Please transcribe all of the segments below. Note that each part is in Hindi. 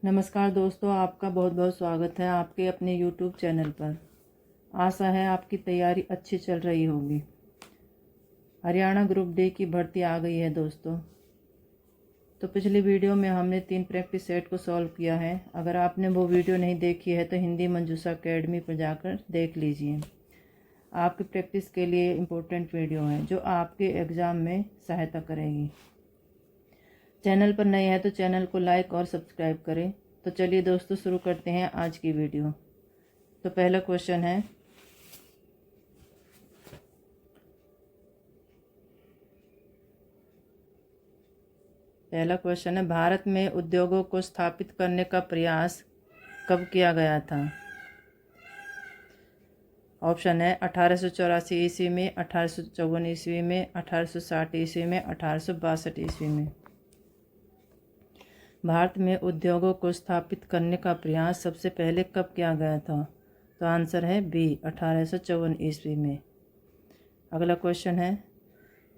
नमस्कार दोस्तों, आपका बहुत बहुत स्वागत है आपके अपने YouTube चैनल पर। आशा है आपकी तैयारी अच्छी चल रही होगी। हरियाणा ग्रुप डी की भर्ती आ गई है दोस्तों। तो पिछली वीडियो में हमने 3 प्रैक्टिस सेट को सॉल्व किया है। अगर आपने वो वीडियो नहीं देखी है तो हिंदी मंजूषा अकेडमी पर जाकर देख लीजिए। आपकी प्रैक्टिस के लिए इम्पोर्टेंट वीडियो है जो आपके एग्ज़ाम में सहायता करेगी। चैनल पर नए हैं तो चैनल को लाइक और सब्सक्राइब करें। तो चलिए दोस्तों, शुरू करते हैं आज की वीडियो। तो पहला क्वेश्चन है, भारत में उद्योगों को स्थापित करने का प्रयास कब किया गया था? ऑप्शन है 1884 ईस्वी में, 1854 ईस्वी में, 1860 ईस्वी में, 1862 ईस्वी में। भारत में उद्योगों को स्थापित करने का प्रयास सबसे पहले कब किया गया था? तो आंसर है बी, 1854 ईस्वी में। अगला क्वेश्चन है,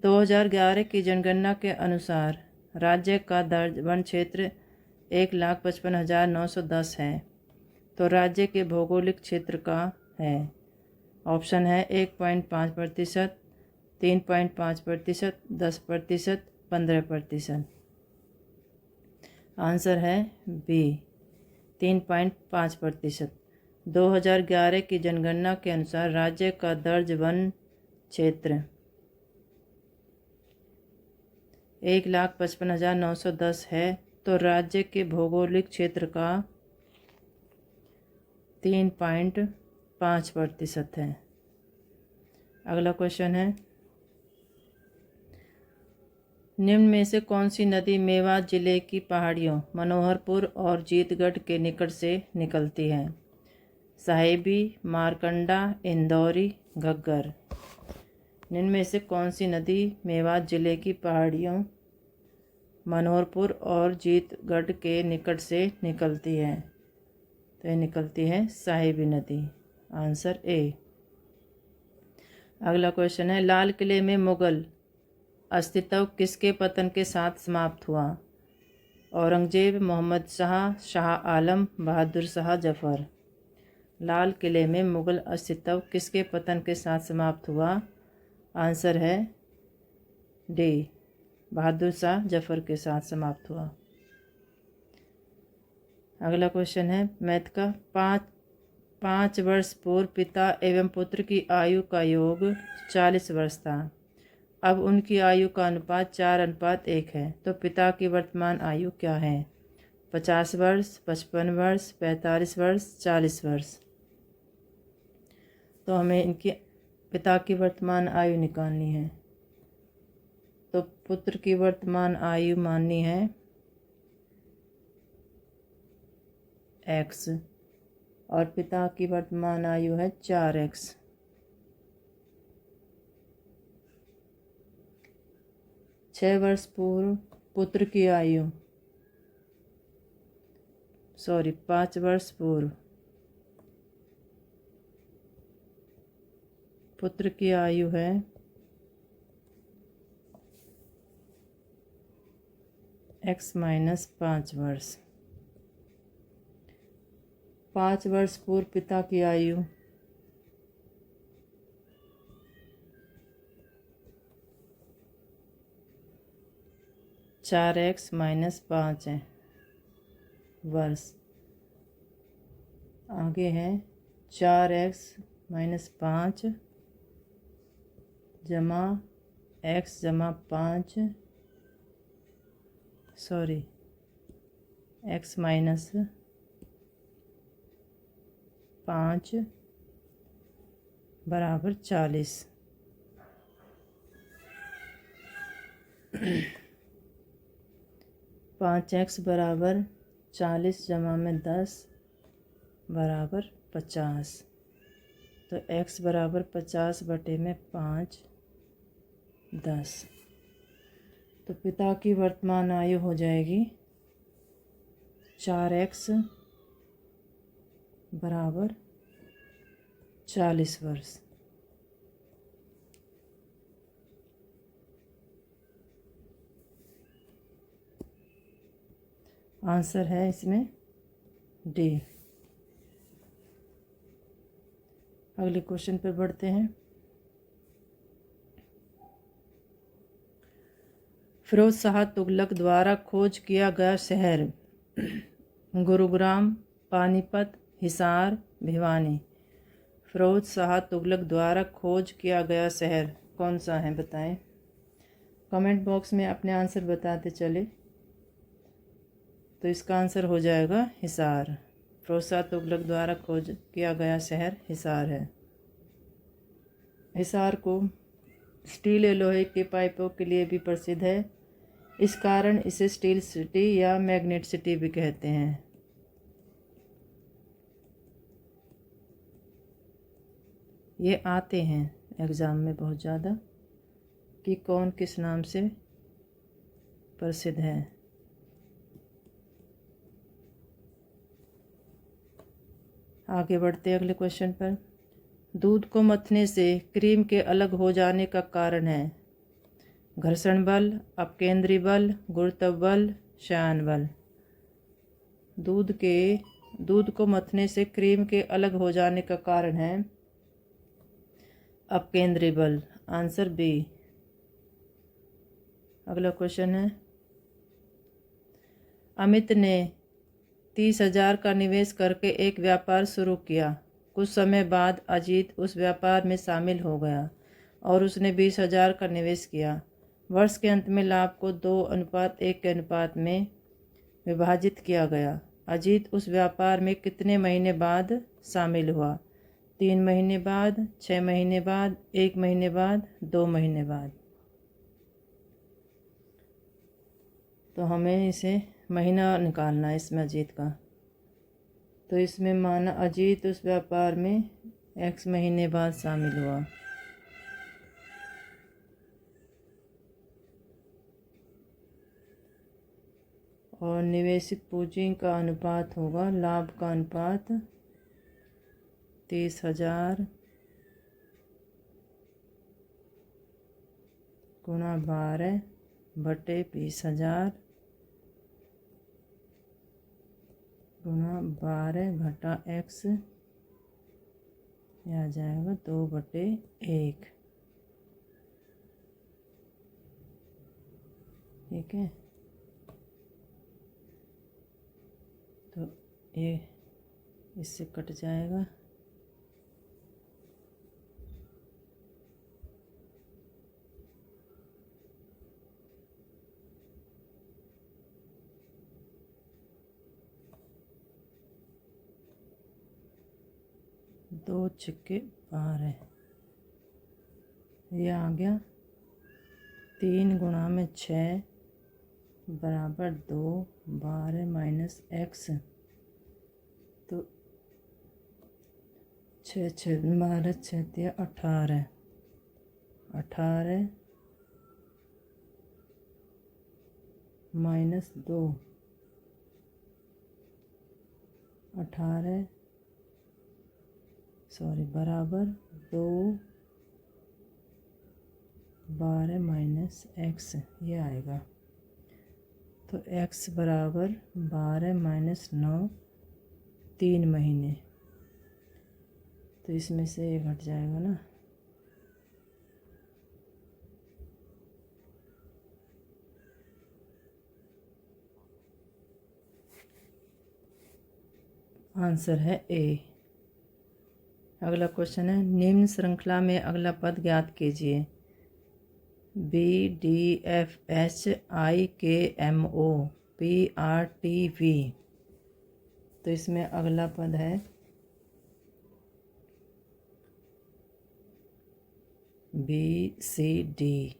2011 की जनगणना के अनुसार राज्य का दर्ज वन क्षेत्र 1,55,910 है। तो राज्य के भौगोलिक क्षेत्र का है। ऑप्शन है 1.5%, 3.5%, 10%, 15%। आंसर है बी, 3.5%। 2011 की जनगणना के अनुसार राज्य का दर्ज वन क्षेत्र 1,55,910 है। तो राज्य के भौगोलिक क्षेत्र का 3.5% है। अगला क्वेश्चन है, निम्न में से कौन सी नदी मेवात जिले की पहाड़ियों मनोहरपुर और जीतगढ़ के निकट से निकलती है? साहिबी, मारकंडा, इंदौरी, घग्गर। निम्न में से कौन सी नदी मेवात जिले की पहाड़ियों मनोहरपुर और जीतगढ़ के निकट से निकलती है? तो ये निकलती है साहिबी नदी। Answer A. अगला क्वेश्चन है, लाल किले में मुगल अस्तित्व किसके पतन के साथ समाप्त हुआ? औरंगजेब, मोहम्मद शाह, शाह आलम, बहादुर शाह जफर। लाल किले में मुगल अस्तित्व किसके पतन के साथ समाप्त हुआ? आंसर है डी, बहादुर शाह जफर के साथ समाप्त हुआ। अगला क्वेश्चन है, मैथ का, 5 वर्ष पूर्व पिता एवं पुत्र की आयु का योग 40 वर्ष था। अब उनकी आयु का अनुपात 4:1 है। तो पिता की वर्तमान आयु क्या है? 50 वर्ष, 55 वर्ष, 45 वर्ष, 40 वर्ष। तो हमें इनकी पिता की वर्तमान आयु निकालनी है। तो पुत्र की वर्तमान आयु माननी है x और पिता की वर्तमान आयु है 4x। 6 वर्ष पूर्व पुत्र की आयु 5 वर्ष पूर्व पुत्र की आयु है x-5 वर्ष। 5 वर्ष पूर्व पिता की आयु 4x-5 है वर्ष। आगे है 4x-5 जमा x जमा 5 x-5 बराबर 40। 5x बराबर 40 जमा में 10 बराबर 50। तो x बराबर 50/5 10। तो पिता की वर्तमान आयु हो जाएगी 4x बराबर 40 वर्ष। आंसर है इसमें डी। अगले क्वेश्चन पर बढ़ते हैं। फिरोज शाह तुगलक द्वारा खोज किया गया शहर। गुरुग्राम, पानीपत, हिसार, भिवानी। फिरोज शाह तुगलक द्वारा खोज किया गया शहर कौन सा है, बताएं। कमेंट बॉक्स में अपने आंसर बताते चले। तो इसका आंसर हो जाएगा हिसार। फिरोज शाह तुगलक द्वारा खोज किया गया शहर हिसार है। हिसार को स्टील या लोहे के पाइपों के लिए भी प्रसिद्ध है। इस कारण इसे स्टील सिटी या मैग्नेट सिटी भी कहते हैं। ये आते हैं एग्ज़ाम में बहुत ज़्यादा कि कौन किस नाम से प्रसिद्ध है। आगे बढ़ते हैं अगले क्वेश्चन पर। दूध को मथने से क्रीम के अलग हो जाने का कारण है। घर्षण बल, अपकेंद्री बल, गुरुत्व बल, श्यान बल। दूध को मथने से क्रीम के अलग हो जाने का कारण है अपकेंद्री बल। Answer B. अगला क्वेश्चन है। अमित ने 30,000 का निवेश करके एक व्यापार शुरू किया। कुछ समय बाद अजीत उस व्यापार में शामिल हो गया और उसने 20,000 का निवेश किया। वर्ष के अंत में लाभ को 2:1 के अनुपात में विभाजित किया गया। अजीत उस व्यापार में कितने महीने बाद शामिल हुआ? 3 महीने बाद, 6 महीने बाद, 1 महीने बाद, 2 महीने बाद। तो हमें इसे महीना निकालना है इसमें अजीत का। तो इसमें माना अजीत उस व्यापार में x महीने बाद शामिल हुआ। और निवेशित पूंजी का अनुपात होगा लाभ का अनुपात 30,000 गुणा 12 बटे 20,000 गुणा 12 घटा x। यह आ जाएगा 2/1। ठीक है। तो ये इससे कट जाएगा। दो छिक्के 12। ये आ गया 3 गुणा में 6 बराबर 2, 12 माइनस x। तो 6 6 12 6 18 18 माइनस 2 18 बराबर 2 12 माइनस x। ये आएगा। तो x बराबर 12 माइनस 9 3 महीने। तो इसमें से ये घट जाएगा ना। आंसर है ए। अगला क्वेश्चन है। निम्न श्रृंखला में अगला पद ज्ञात कीजिए। BDFHIKMO PRTV। तो इसमें अगला पद है BCDEFGH।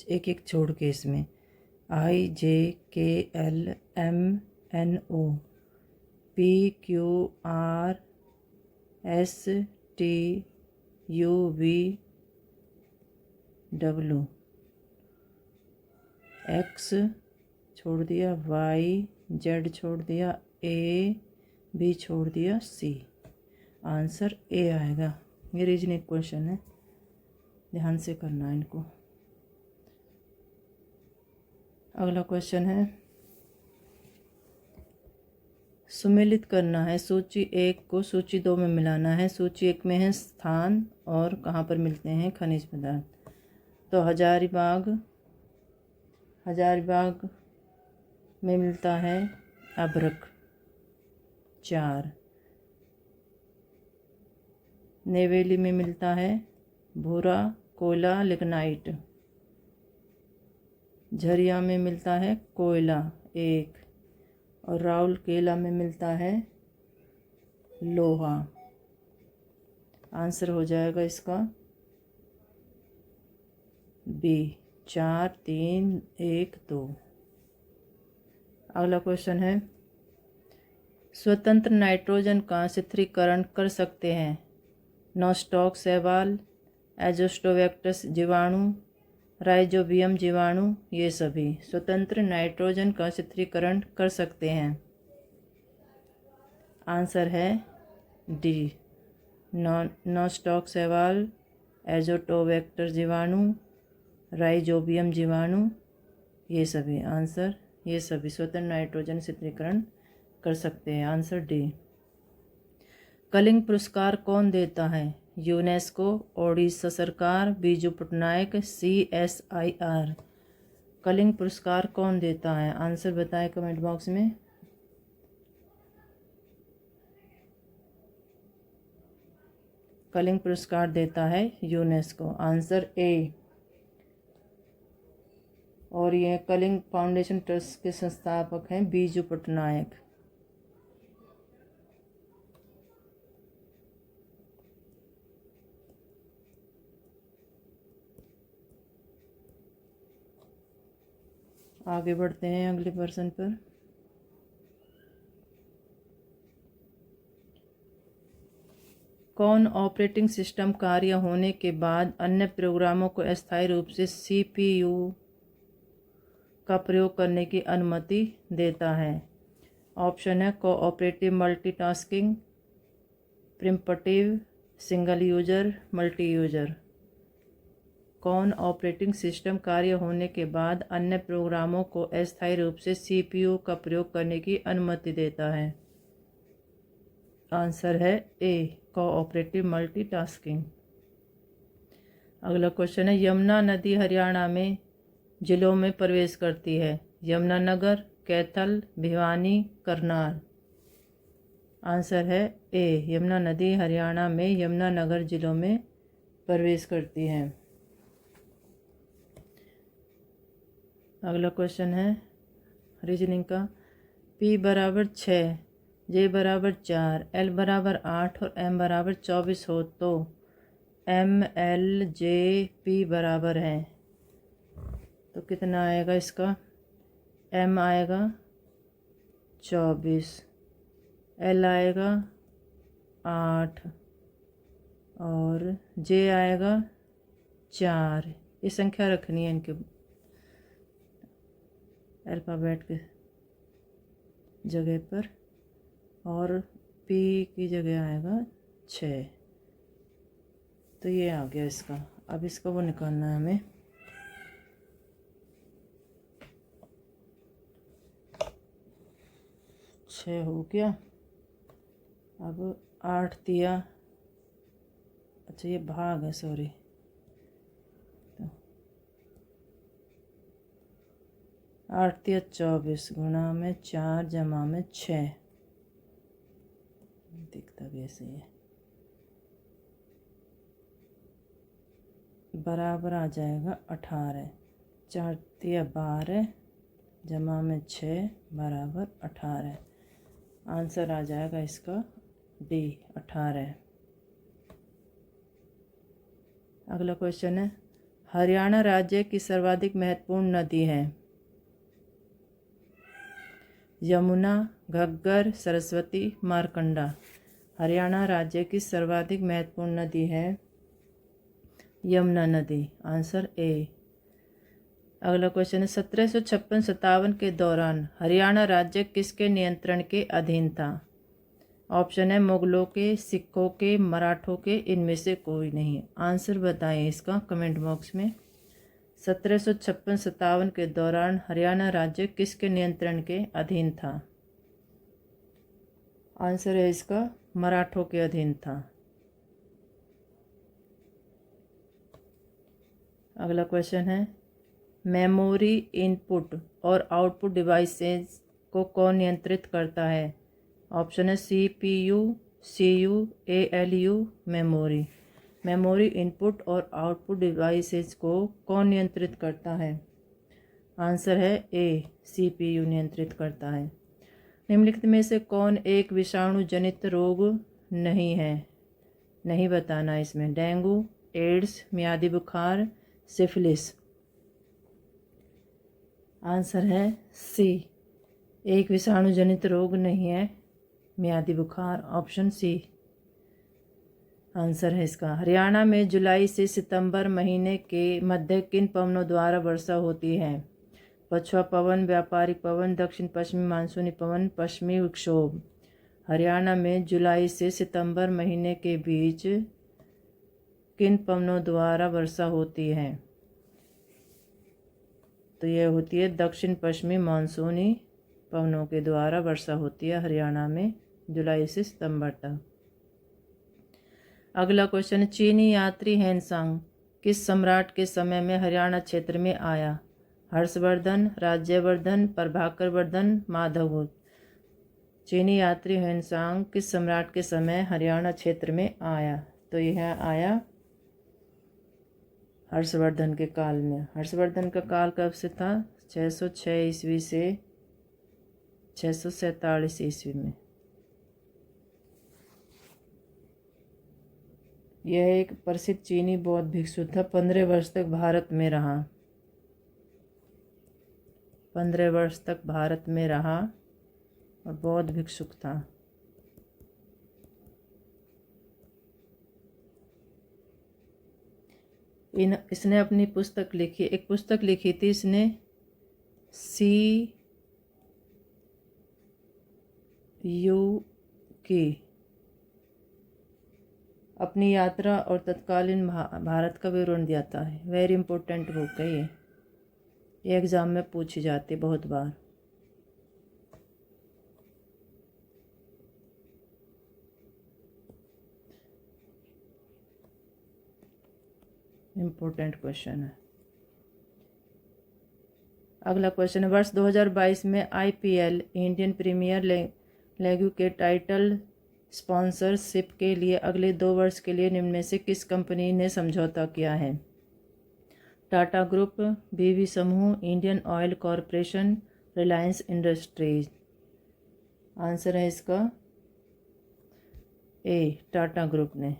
एक एक छोड़ के इसमें IJKLMNO PQRSTUVW। X छोड़ दिया, Y Z छोड़ दिया, A B छोड़ दिया, C। आंसर ए आएगा। ये रीजनिंग क्वेश्चन है, ध्यान से करना है इनको। अगला क्वेश्चन है। सुमेलित करना है। सूची 1 को सूची 2 में मिलाना है। सूची 1 में है स्थान और कहाँ पर मिलते हैं खनिज पदार्थ। तो हजारीबाग में मिलता है अभ्रक 4। नेवेली में मिलता है भूरा कोयला लिग्नाइट। झरिया में मिलता है कोयला 1 और राउरकेला में मिलता है लोहा। आंसर हो जाएगा इसका बी 4 3 1 2। अगला क्वेश्चन है स्वतंत्र नाइट्रोजन का शिथिलीकरण कर सकते हैं नोस्टॉक शैवाल, एजोस्टोबैक्टस जीवाणु, राइजोबियम जीवाणु, ये सभी स्वतंत्र नाइट्रोजन का शिथिलीकरण कर सकते हैं। आंसर है डी नोस्टॉक शैवाल, एजोस्टोबैक्टर जीवाणु, राइजोबियम जीवाणु, ये सभी आंसर ये सभी स्वतंत्र नाइट्रोजन शिथिलीकरण कर सकते हैं। Answer D. कलिंग पुरस्कार कौन देता है यूनेस्को, ओडिशा सरकार, बीजू पटनायक, CSIR। कलिंग पुरस्कार कौन देता है आंसर बताएं कमेंट बॉक्स में। कलिंग पुरस्कार देता है यूनेस्को। Answer A. और ये कलिंग फाउंडेशन ट्रस्ट के संस्थापक हैं बीजू पटनायक। आगे बढ़ते हैं अगले प्रश्न पर। कौन ऑपरेटिंग सिस्टम कार्य होने के बाद अन्य प्रोग्रामों को अस्थायी रूप से CPU का प्रयोग करने की अनुमति देता है। ऑप्शन है cooperative multitasking, preemptive, single user, multi user. कौन ऑपरेटिंग सिस्टम कार्य होने के बाद अन्य प्रोग्रामों को अस्थायी रूप से CPU का प्रयोग करने की अनुमति देता है। आंसर है ए कोऑपरेटिव मल्टीटास्किंग। अगला क्वेश्चन है यमुना नदी हरियाणा में जिलों में प्रवेश करती है यमुनानगर, कैथल, भिवानी, करनाल। आंसर है ए यमुना नदी हरियाणा में यमुनानगर जिलों में प्रवेश करती है। अगला क्वेश्चन है रीजनिंग का। P बराबर 6, J बराबर 4, L बराबर 8 और M बराबर 24 हो तो MLJP बराबर है तो कितना आएगा इसका। M आएगा 24, L आएगा 8 और J आएगा 4। ये संख्या रखनी है इनके अल्फ़ाबेट के जगह पर और P की जगह आएगा 6। तो ये आ गया इसका। अब इसका वो निकालना है हमें। छः हो गया। अब 8 दिया, अच्छा ये भाग है सॉरी। तो 8 दिया 24 गुणा में 4 जमा में 6 दिखता भी ऐसे ही है बराबर आ जाएगा 18। 4 दिया 12 जमा में 6 बराबर 18। आंसर आ जाएगा इसका डी 18। अगला क्वेश्चन है हरियाणा राज्य की सर्वाधिक महत्वपूर्ण नदी है यमुना, घग्गर, सरस्वती, मारकंडा। हरियाणा राज्य की सर्वाधिक महत्वपूर्ण नदी है यमुना नदी। Answer A. अगला क्वेश्चन है 1756-57 के दौरान हरियाणा राज्य किसके नियंत्रण के अधीन था। ऑप्शन है मुगलों के, सिखों के, मराठों के, इनमें से कोई नहीं। आंसर बताएं इसका कमेंट बॉक्स में। 1756-57 के दौरान हरियाणा राज्य किसके नियंत्रण के अधीन था। आंसर है इसका मराठों के अधीन था। अगला क्वेश्चन है, मेमोरी इनपुट और आउटपुट डिवाइसेस को कौन नियंत्रित करता है? ऑप्शन है CPU, CU, ALU, memory. Memory input और आउटपुट डिवाइसेस को कौन नियंत्रित करता है? आंसर है ए, CPU नियंत्रित करता है। निम्नलिखित में से कौन एक विषाणु जनित रोग नहीं है? नहीं बताना इसमें। डेंगू, एड्स, मियादी बुखार, सिफिलिस। आंसर है सी, एक विषाणु जनित रोग नहीं है मियादी बुखार। ऑप्शन सी आंसर है इसका। हरियाणा में जुलाई से सितंबर महीने के मध्य किन पवनों द्वारा वर्षा होती है? पछुआ पवन, व्यापारिक पवन, दक्षिण पश्चिमी मानसूनी पवन, पश्चिमी विक्षोभ। हरियाणा में जुलाई से सितंबर महीने के बीच किन पवनों द्वारा वर्षा होती है? तो यह होती है दक्षिण पश्चिमी मानसूनी पवनों के द्वारा वर्षा होती है हरियाणा में जुलाई से सितंबर तक। अगला क्वेश्चन, चीनी यात्री हेनसांग किस सम्राट के समय में हरियाणा क्षेत्र में आया? हर्षवर्धन, राज्यवर्धन, प्रभाकर वर्धन, माधवगुप्त। चीनी यात्री हेनसांग किस सम्राट के समय हरियाणा क्षेत्र में आया? तो यह आया हर्षवर्धन के काल में। हर्षवर्धन का काल कब से था? 606 ईस्वी से 647 ईस्वी में। यह एक प्रसिद्ध चीनी बौद्ध भिक्षु था। 15 वर्ष तक भारत में रहा। 15 वर्ष तक भारत में रहा और बौद्ध भिक्षुक था। इसने अपनी पुस्तक लिखी, एक पुस्तक लिखी थी इसने, CU की। अपनी यात्रा और तत्कालीन भारत का विवरण दिया था। वेरी इंपॉर्टेंट बुक है ये एग्ज़ाम में पूछी जाती बहुत बार। इम्पोर्टेंट क्वेश्चन है। अगला क्वेश्चन है, वर्ष 2022 में IPL इंडियन प्रीमियर लीग के टाइटल स्पॉन्सरशिप के लिए अगले 2 वर्ष के लिए निम्न में से किस कंपनी ने समझौता किया है? टाटा ग्रुप, BV समूह, Indian oil corporation, Reliance industries. Answer है इसका ए, टाटा ग्रुप ने।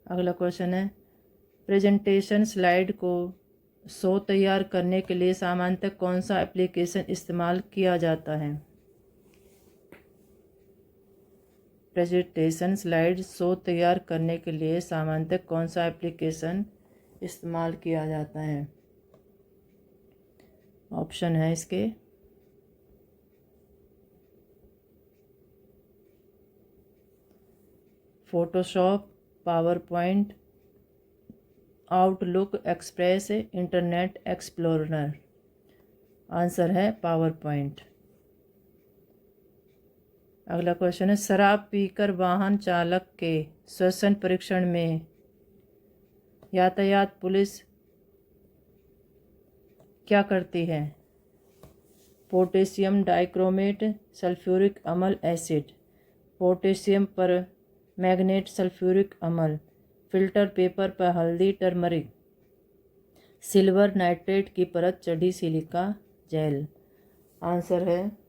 अगला क्वेश्चन है, प्रेजेंटेशन स्लाइड को शो तैयार करने के लिए सामान्यतः कौन सा एप्लीकेशन इस्तेमाल किया जाता है? प्रेजेंटेशन स्लाइड शो तैयार करने के लिए सामान्यतः कौन सा एप्लीकेशन इस्तेमाल किया जाता है? ऑप्शन है इसके Photoshop, power point, outlook, express, internet explorer. Answer है पावर पॉइंट। अगला क्वेश्चन है, शराब पीकर वाहन चालक के श्वसन परीक्षण में यातायात पुलिस क्या करती है? पोटेशियम डाइक्रोमेट, सल्फ्यूरिक अम्ल एसिड, पोटेशियम पर मैग्नेट सल्फ्यूरिक अम्ल, फिल्टर पेपर पर हल्दी टर्मरिक, सिल्वर नाइट्रेट की परत चढ़ी सिलिका जेल। आंसर है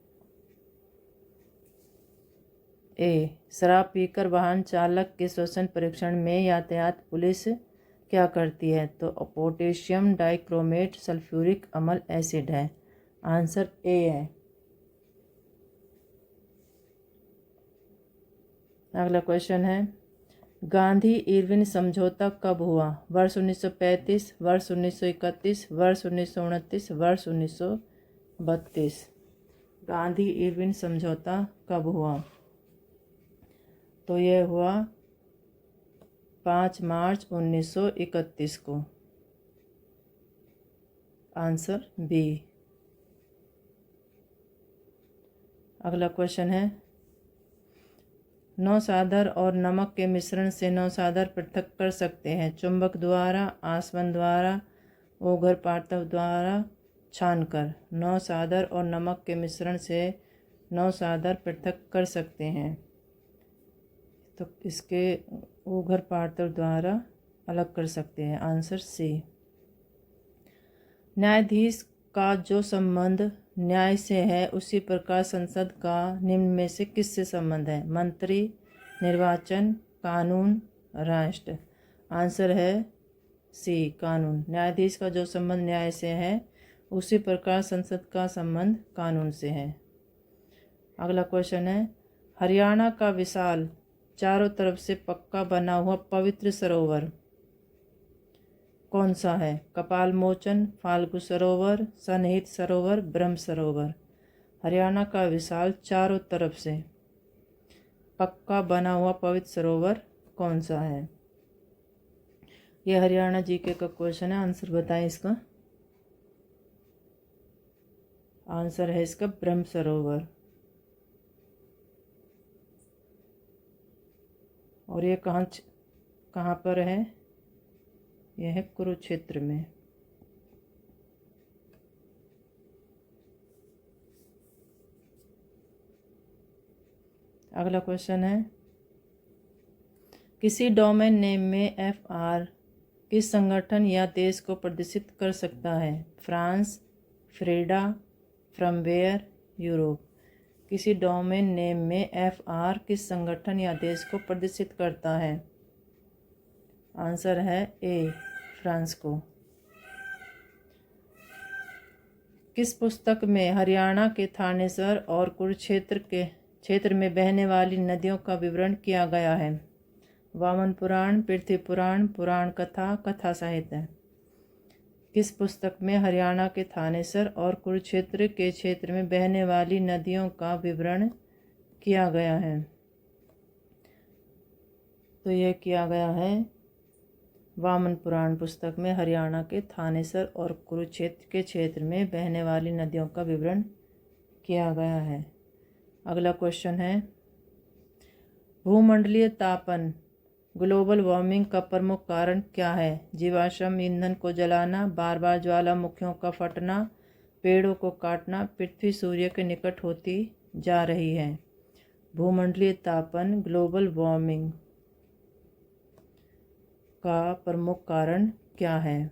ए, शराब पीकर वाहन चालक के श्वसन परीक्षण में यातायात पुलिस क्या करती है? तो पोटेशियम डाइक्रोमेट सल्फ्यूरिक अम्ल एसिड है। आंसर ए है। अगला क्वेश्चन है, गांधी इरविन समझौता कब हुआ? वर्ष 1935, वर्ष 1931, वर्ष 1929, वर्ष 1932। गांधी इरविन समझौता कब हुआ? तो यह हुआ 5 मार्च 1931 को। Answer B. अगला क्वेश्चन है, नौसादर और नमक के मिश्रण से नौसादर पृथक कर सकते हैं? चुंबक द्वारा, आसवन द्वारा, ओघर पार्थिव द्वारा, छानकर। नौसादर और नमक के मिश्रण से नौसादर पृथक कर सकते हैं, तो इसके ओघर पार्थिव द्वारा अलग कर सकते हैं। Answer C. न्यायाधीश का जो संबंध न्याय से है उसी प्रकार संसद का निम्न में से किससे संबंध है? मंत्री, निर्वाचन, कानून, राष्ट्र। आंसर है सी, कानून। न्यायाधीश का जो संबंध न्याय से है उसी प्रकार संसद का संबंध कानून से है। अगला क्वेश्चन है, हरियाणा का विशाल चारों तरफ से पक्का बना हुआ पवित्र सरोवर कौन सा है? कपाल मोचन, फाल्गु सरोवर, सनहित सरोवर, ब्रह्म सरोवर। हरियाणा का विशाल चारों तरफ से पक्का बना हुआ पवित्र सरोवर कौन सा है? यह हरियाणा जीके का क्वेश्चन है। आंसर बताएं इसका। आंसर है इसका ब्रह्म सरोवर। और ये कहाँ पर है? यह है कुरुक्षेत्र में। अगला क्वेश्चन है, किसी डोमेन नेम में FR किस संगठन या देश को प्रदर्शित कर सकता है? फ्रांस, फ्रीडा, फ्रॉमवेयर, यूरोप। किसी डोमेन नेम में FR किस संगठन या देश को प्रदर्शित करता है? आंसर है ए, फ्रांस को। किस पुस्तक में हरियाणा के थानेसर और कुरुक्षेत्र के क्षेत्र में बहने वाली नदियों का विवरण किया गया है? वामन पुराण, पृथ्वी पुराण, पुराण कथा, कथा साहित्य। किस पुस्तक में हरियाणा के थानेसर और कुरुक्षेत्र के क्षेत्र में बहने वाली नदियों का विवरण किया गया है? तो यह किया गया है वामन पुराण पुस्तक में हरियाणा के थानेसर और कुरुक्षेत्र के क्षेत्र में बहने वाली नदियों का विवरण किया गया है। अगला क्वेश्चन है, भूमंडलीय तापन ग्लोबल वार्मिंग का प्रमुख कारण क्या है? जीवाश्म ईंधन को जलाना, बार बार ज्वालामुखियों का फटना, पेड़ों को काटना, पृथ्वी सूर्य के निकट होती जा रही है। भूमंडलीय तापन ग्लोबल वार्मिंग का प्रमुख कारण क्या है?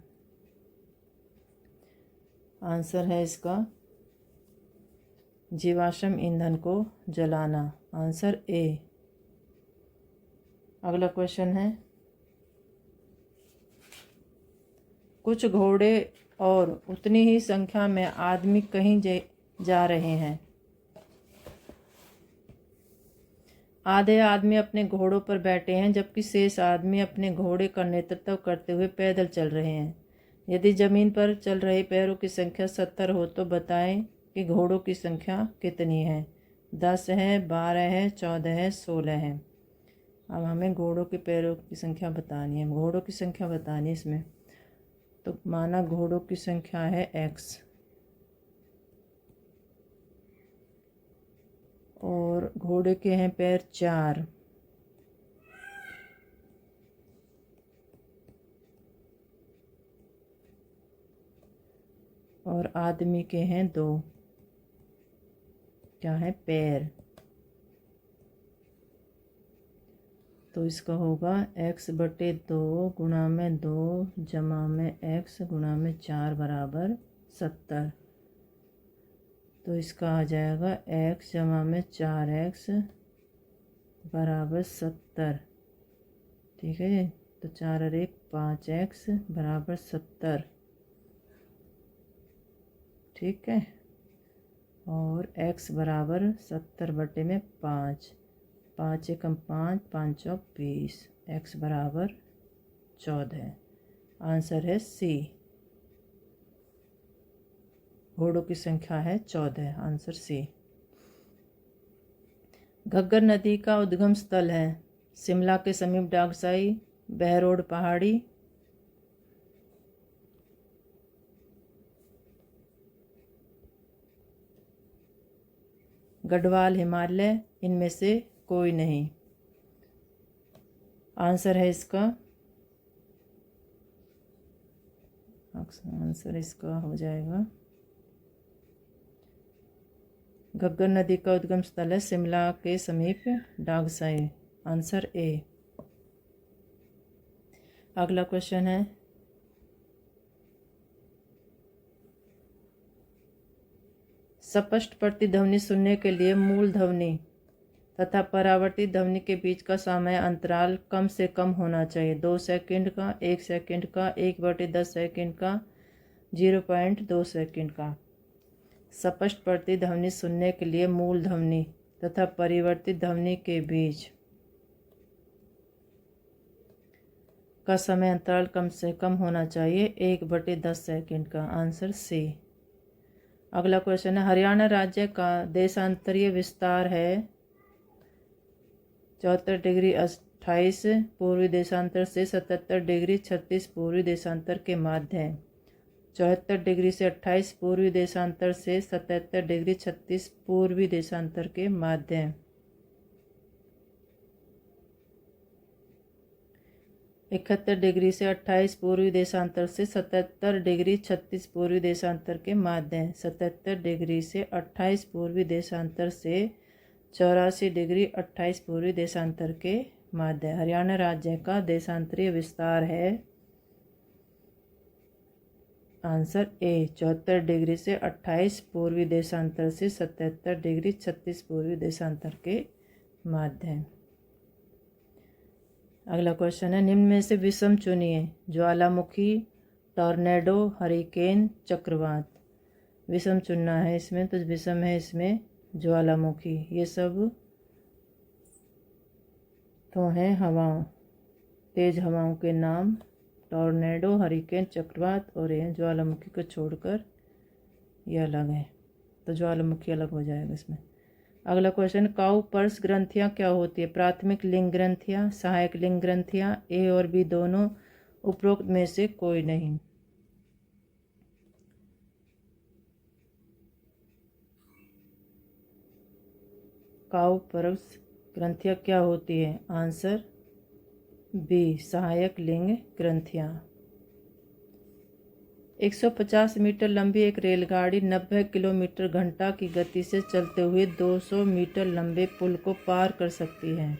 आंसर है इसका जीवाश्म ईंधन को जलाना। Answer A. अगला क्वेश्चन है, कुछ घोड़े और उतनी ही संख्या में आदमी कहीं जा रहे हैं। आधे आदमी अपने घोड़ों पर बैठे हैं जबकि शेष आदमी अपने घोड़े का नेतृत्व करते हुए पैदल चल रहे हैं। यदि जमीन पर चल रहे पैरों की संख्या 70 हो तो बताएं कि घोड़ों की संख्या कितनी है? 10 है, 12 है, 14 है, 16 है। अब हमें घोड़ों के पैरों की संख्या बतानी है, घोड़ों की संख्या बतानी है इसमें। तो माना घोड़ों की संख्या है X और घोड़े के हैं पैर 4 और आदमी के हैं 2, क्या है, पैर। तो इसका होगा x/2 गुणा में 2 जमा में x गुणा में 4 बराबर 70। तो इसका आ जाएगा x जमा में 4x बराबर 70। ठीक है, तो 4 और 1 5x बराबर 70। ठीक है, और x बराबर 70 में 5, 5 एकम 5, 5 चौक 20, x बराबर 14। आंसर है सी, घोड़ों की संख्या है 14। Answer C. घग्गर नदी का उद्गम स्थल है? शिमला के समीप डागसाई, बहरोड पहाड़ी, गढ़वाल, हिमालय, इनमें से कोई नहीं। आंसर है इसका, आंसर इसका हो जाएगा घग्गर नदी का उद्गम स्थल है शिमला के समीप डागसाई। Answer A. अगला क्वेश्चन है, स्पष्ट प्रतिध्वनि सुनने के लिए मूल ध्वनि तथा परावर्तित ध्वनि के बीच का समय अंतराल कम से कम होना चाहिए। 2 सेकंड का, 1 सेकंड का, 1/10 सेकंड का, 0.2 सेकंड का। स्पष्ट प्रतिध्वनि सुनने के लिए मूल ध्वनि तथा परिवर्तित ध्वनि के बीच का समय अंतराल कम से कम होना चाहिए 1/10 सेकंड का। Answer C. अगला क्वेश्चन है, हरियाणा राज्य का देशांतरीय विस्तार है 74 डिग्री 28 पूर्वी देशांतर से 77 डिग्री 36 पूर्वी देशांतर के माध्य। 74 डिग्री से 28 पूर्वी देशांतर से 77 डिग्री 36 पूर्वी देशांतर के माध्य। 71 डिग्री से 28 पूर्वी देशांतर से 77 डिग्री 36 पूर्वी देशांतर के माध्य। 77 डिग्री से 28 पूर्वी देशांतर से 84 डिग्री 28 पूर्वी देशांतर के माध्य। हरियाणा राज्य का देशांतरीय विस्तार है, आंसर ए, 74 डिग्री से 28 पूर्वी देशांतर से 77 डिग्री 36 पूर्वी देशांतर के माध्य। अगला क्वेश्चन है, निम्न में से विषम चुनिए। ज्वालामुखी, टॉर्नेडो, हरिकेन, चक्रवात। विषम चुनना है इसमें, तो विषम है इसमें ज्वालामुखी। ये सब तो हैं हवाओं, तेज हवाओं के नाम। टॉर्नेडो, हरिकेन, चक्रवात और ये ज्वालामुखी को छोड़कर ये अलग है, तो ज्वालामुखी अलग हो जाएगा इसमें। अगला क्वेश्चन, काउपर्स ग्रंथियाँ क्या होती है? प्राथमिक लिंग ग्रंथियाँ, सहायक लिंग ग्रंथियाँ, ए और बी दोनों, उपरोक्त में से कोई नहीं। काउपर्स ग्रंथियाँ क्या होती है? आंसर बी, सहायक लिंग ग्रंथियाँ। 150 मीटर लंबी एक रेलगाड़ी 90 किलोमीटर घंटा की गति से चलते हुए 200 मीटर लंबे पुल को पार कर सकती है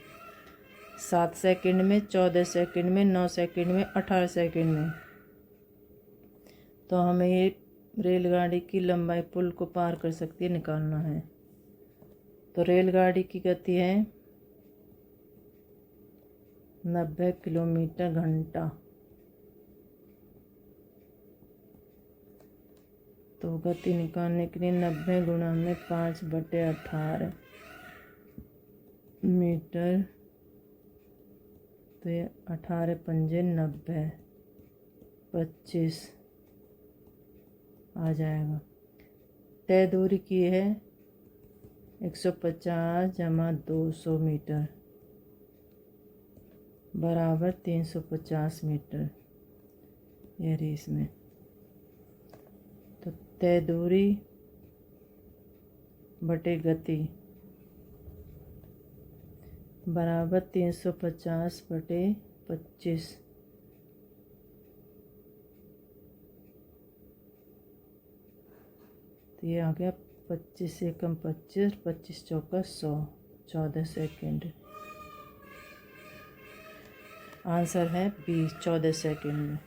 7 सेकंड में, 14 सेकंड में, 9 सेकंड में, 18 सेकंड में। तो हमें ये रेलगाड़ी की लंबाई पुल को पार कर सकती है निकालना है। तो रेलगाड़ी की गति है 90 किलोमीटर घंटा, तो गति निकालने के लिए 90 गुणा में 5/18 मीटर, तो ये 18 पंजे 90, 25 आ जाएगा। तय दूरी की है 150 जमा 200 मीटर बराबर 350 मीटर। ये रही इसमें, तो तय दूरी बटे गति बराबर 350 बटे 25। तो ये आ गया 25 एकम 25, 25 चौका 100, 14 सेकेंड। आंसर है बी, 14 सेकेंड में।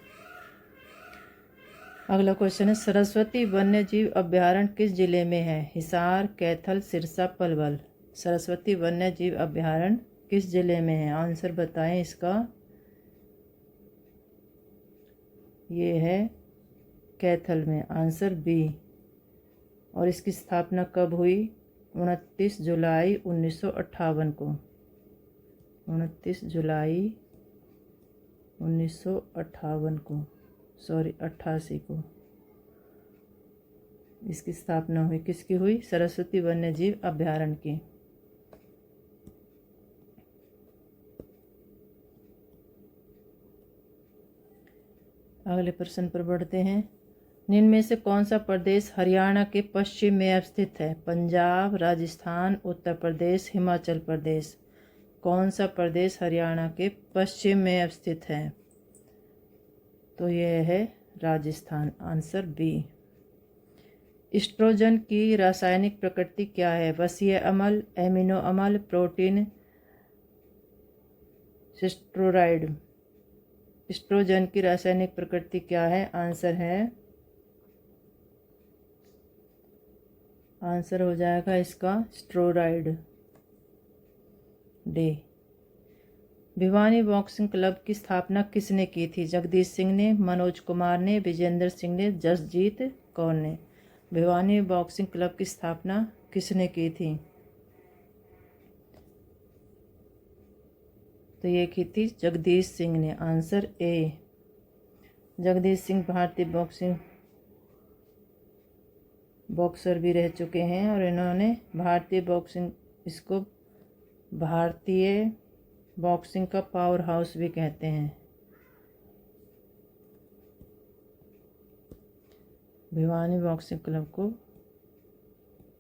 अगला क्वेश्चन है, सरस्वती वन्य जीव अभ्यारण्य किस जिले में है? हिसार, कैथल, सिरसा, पलवल। सरस्वती वन्य जीव अभ्यारण्य किस जिले में है? आंसर बताएं इसका। ये है कैथल में, आंसर बी। और इसकी स्थापना कब हुई? 29 जुलाई 1958 को। 29 जुलाई 1958 को, सॉरी 88 को इसकी स्थापना हुई। किसकी हुई? सरस्वती वन्य जीव अभ्यारण्य की। अगले प्रश्न पर बढ़ते हैं। निम्न में से कौन सा प्रदेश हरियाणा के पश्चिम में स्थित है? पंजाब, राजस्थान, उत्तर प्रदेश, हिमाचल प्रदेश। कौन सा प्रदेश हरियाणा के पश्चिम में स्थित है? तो यह है राजस्थान। Answer B. एस्ट्रोजन की रासायनिक प्रकृति क्या है? वसीय अम्ल, एमिनो अम्ल, प्रोटीन, स्टेरॉयड। एस्ट्रोजन की रासायनिक प्रकृति क्या है? आंसर हो जाएगा इसका steroid, D. Bhiwani boxing club की स्थापना किसने की थी? जगदीश सिंह ने, मनोज कुमार ने, विजेंद्र सिंह ने, जसजीत कौर ने। भिवानी बॉक्सिंग क्लब की स्थापना किसने की थी? तो ये की थी जगदीश सिंह ने। Answer A. जगदीश सिंह भारतीय बॉक्सर भी रह चुके हैं और इन्होंने भारतीय बॉक्सिंग का पावर हाउस भी कहते हैं। भिवानी बॉक्सिंग क्लब को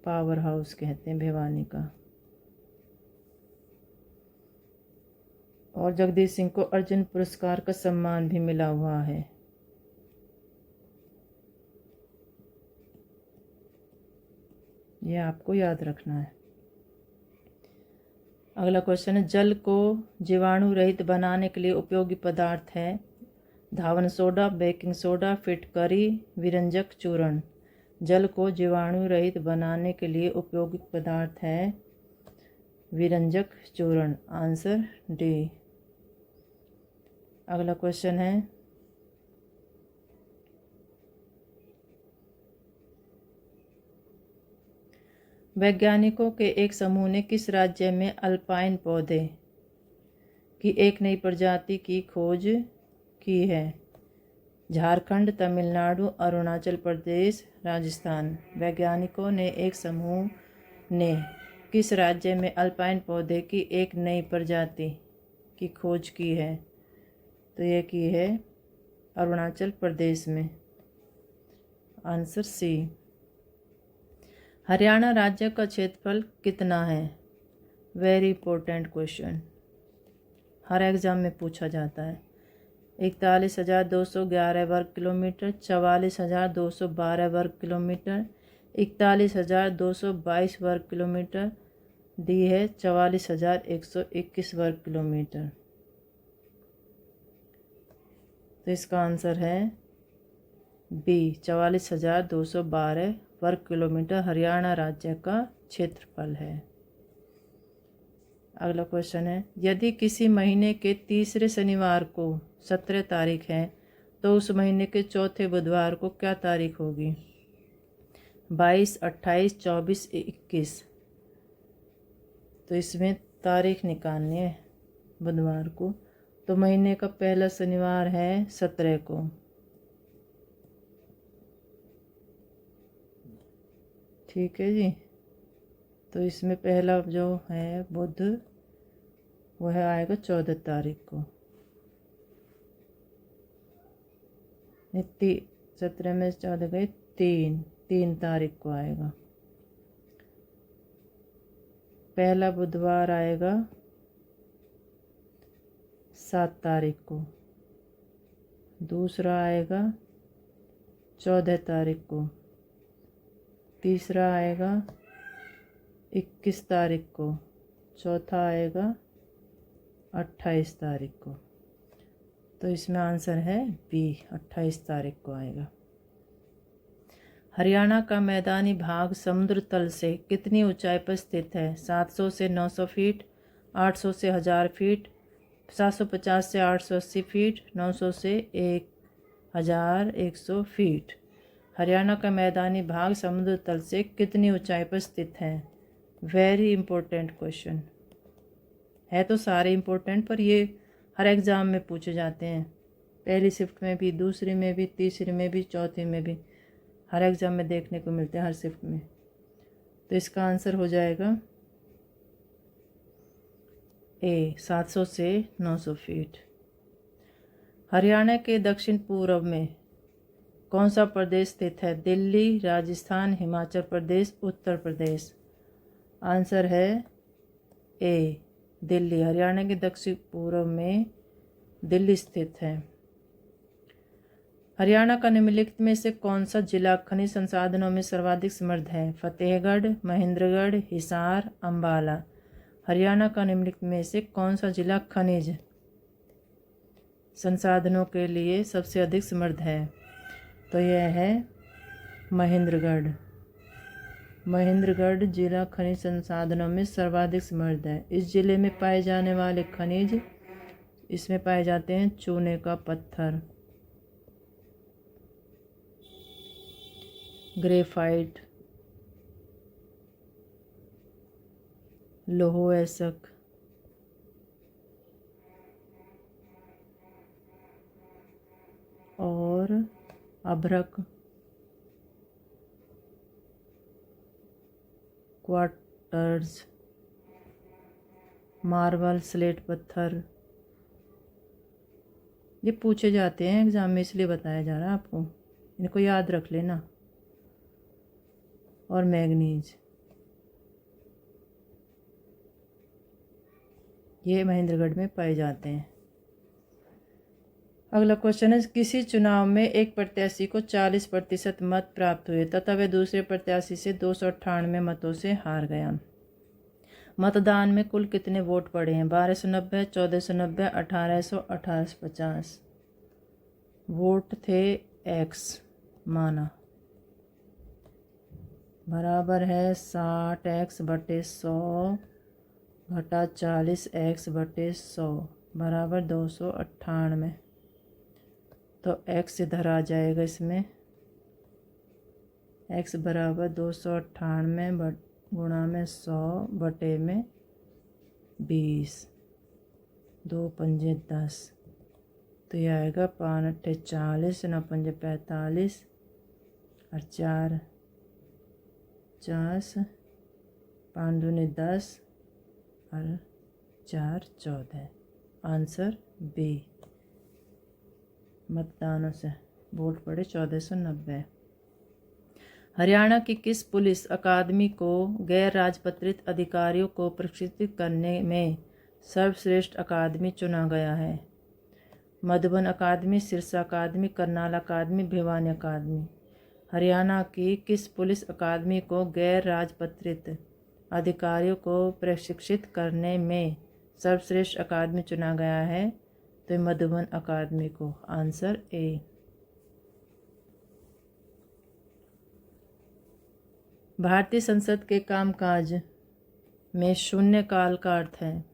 पावर हाउस कहते हैं भिवानी का। और जगदीश सिंह को अर्जुन पुरस्कार का सम्मान भी मिला हुआ है। यह आपको याद रखना है। अगला क्वेश्चन है, जल को जीवाणु रहित बनाने के लिए उपयोगी पदार्थ है? धावन सोडा, बेकिंग सोडा, फिटकरी, विरंजक चूर्ण। जल को जीवाणु रहित बनाने के लिए उपयोगी पदार्थ है विरंजक चूर्ण। Answer D. अगला क्वेश्चन है, वैज्ञानिकों के एक समूह ने किस राज्य में अल्पाइन पौधे की एक नई प्रजाति की खोज की है? झारखंड, तमिलनाडु, अरुणाचल प्रदेश, राजस्थान। वैज्ञानिकों ने एक समूह ने किस राज्य में अल्पाइन पौधे की एक नई प्रजाति की खोज की है? तो यह की है अरुणाचल प्रदेश में। Answer C. हरियाणा राज्य का क्षेत्रफल कितना है? वेरी इंपॉर्टेंट क्वेश्चन, हर एग्ज़ाम में पूछा जाता है। 41,211 वर्ग किलोमीटर, 44,212 वर्ग किलोमीटर, 41,222 वर्ग किलोमीटर, डी है 44,121 वर्ग किलोमीटर। तो इसका आंसर है बी, 44,212 वर्ग किलोमीटर हरियाणा राज्य का क्षेत्रफल है। अगला क्वेश्चन है, यदि किसी महीने के तीसरे शनिवार को 17 तारीख है तो उस महीने के चौथे बुधवार को क्या तारीख होगी? 22, 28, 24, 21। तो इसमें तारीख निकालनी है बुधवार को। तो महीने का पहला शनिवार है 17 को। ठीक है जी। तो इसमें पहला जो है बुध वह आएगा 14 तारीख को। 17 में 14 गए 3 तारीख को आएगा। पहला बुधवार आएगा 7 तारीख को। दूसरा आएगा 14 तारीख को। तीसरा आएगा 21 तारीख को। चौथा आएगा 28 तारीख को। तो इसमें आंसर है बी, 28 तारीख को आएगा। हरियाणा का मैदानी भाग समुद्र तल से कितनी ऊंचाई पर स्थित है? 700 से 900 फीट, 800 से 1000 फीट, 750 से 880 फीट, 900 से 1100 फीट। हरियाणा का मैदानी भाग समुद्र तल से कितनी ऊंचाई पर स्थित है? वेरी इंपॉर्टेंट क्वेश्चन है। तो सारे इंपॉर्टेंट, पर ये हर एग्ज़ाम में पूछे जाते हैं। पहली शिफ्ट में भी, दूसरी में भी, तीसरी में भी, चौथी में भी, हर एग्ज़ाम में देखने को मिलते हैं, हर शिफ्ट में। तो इसका आंसर हो जाएगा ए, 700 से 900 फीट। हरियाणा के दक्षिण पूर्व में कौन सा प्रदेश स्थित है? दिल्ली, राजस्थान, हिमाचल प्रदेश, उत्तर प्रदेश। आंसर है ए, दिल्ली। हरियाणा के दक्षिण पूर्व में दिल्ली स्थित है। हरियाणा का निम्नलिखित में से कौन सा जिला खनिज संसाधनों में सर्वाधिक समृद्ध है? फतेहगढ़, महेंद्रगढ़, हिसार, अंबाला। हरियाणा का निम्नलिखित में से कौन सा जिला खनिज संसाधनों के लिए सबसे अधिक समृद्ध है? तो यह है महेंद्रगढ़। महेंद्रगढ़ जिला खनिज संसाधनों में सर्वाधिक समृद्ध है। इस जिले में पाए जाने वाले खनिज, इसमें पाए जाते हैं चूने का पत्थर, ग्रेफाइट, लोह एसक, और अभ्रक, क्वार्टर्स, मार्बल, स्लेट पत्थर। ये पूछे जाते हैं एग्जाम में, इसलिए बताया जा रहा है आपको, इनको याद रख लेना। और मैग्नीज, ये महेंद्रगढ़ में पाए जाते हैं। अगला क्वेश्चन है, किसी चुनाव में एक प्रत्याशी को 40% मत प्राप्त हुए तथा वह दूसरे प्रत्याशी से 298 मतों से हार गया। मतदान में कुल कितने वोट पड़े हैं? 1290, 1490, 1800, 1850। वोट थे एक्स माना, बराबर है 60x/100 घटा 40x/100 बराबर 298। तो x इधर आ जाएगा, इसमें x बराबर 298 गुणा में 100 बटे में 20, 2 पंजे 10। तो यह आएगा 5 अट्ठे 40, 9 पंजे 45 और 4 50, 5 दूनी 10 और 4 14। Answer B. मतदानों से वोट पड़े 1490। हरियाणा की किस पुलिस अकादमी को गैर राजपत्रित अधिकारियों को प्रशिक्षित करने में सर्वश्रेष्ठ अकादमी चुना गया है? मधुबन अकादमी, सिरसा अकादमी, करनाल अकादमी, भिवानी अकादमी। हरियाणा की किस पुलिस अकादमी को गैर राजपत्रित अधिकारियों को प्रशिक्षित करने में सर्वश्रेष्ठ अकादमी चुना गया है? तो मधुबन अकादमी को। Answer A. भारतीय संसद के कामकाज में शून्यकाल का अर्थ है?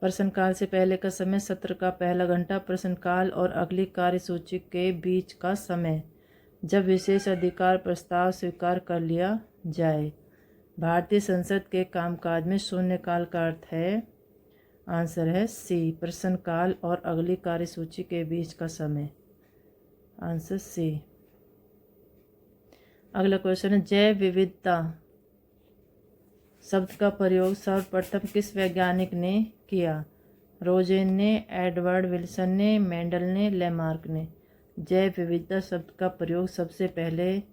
प्रश्नकाल से पहले का समय, सत्र का पहला घंटा, प्रश्नकाल और अगली कार्यसूची के बीच का समय, जब विशेष अधिकार प्रस्ताव स्वीकार कर लिया जाए। भारतीय संसद के कामकाज में शून्यकाल का अर्थ है? आंसर है सी, प्रश्नकाल और अगली कार्यसूची के बीच का समय। Answer C. अगला क्वेश्चन है, जैव विविधता शब्द का प्रयोग सर्वप्रथम किस वैज्ञानिक ने किया? रोजेन ने, एडवर्ड विल्सन ने, मेंडल ने, लेमार्क ने। जैव विविधता शब्द का प्रयोग सबसे पहले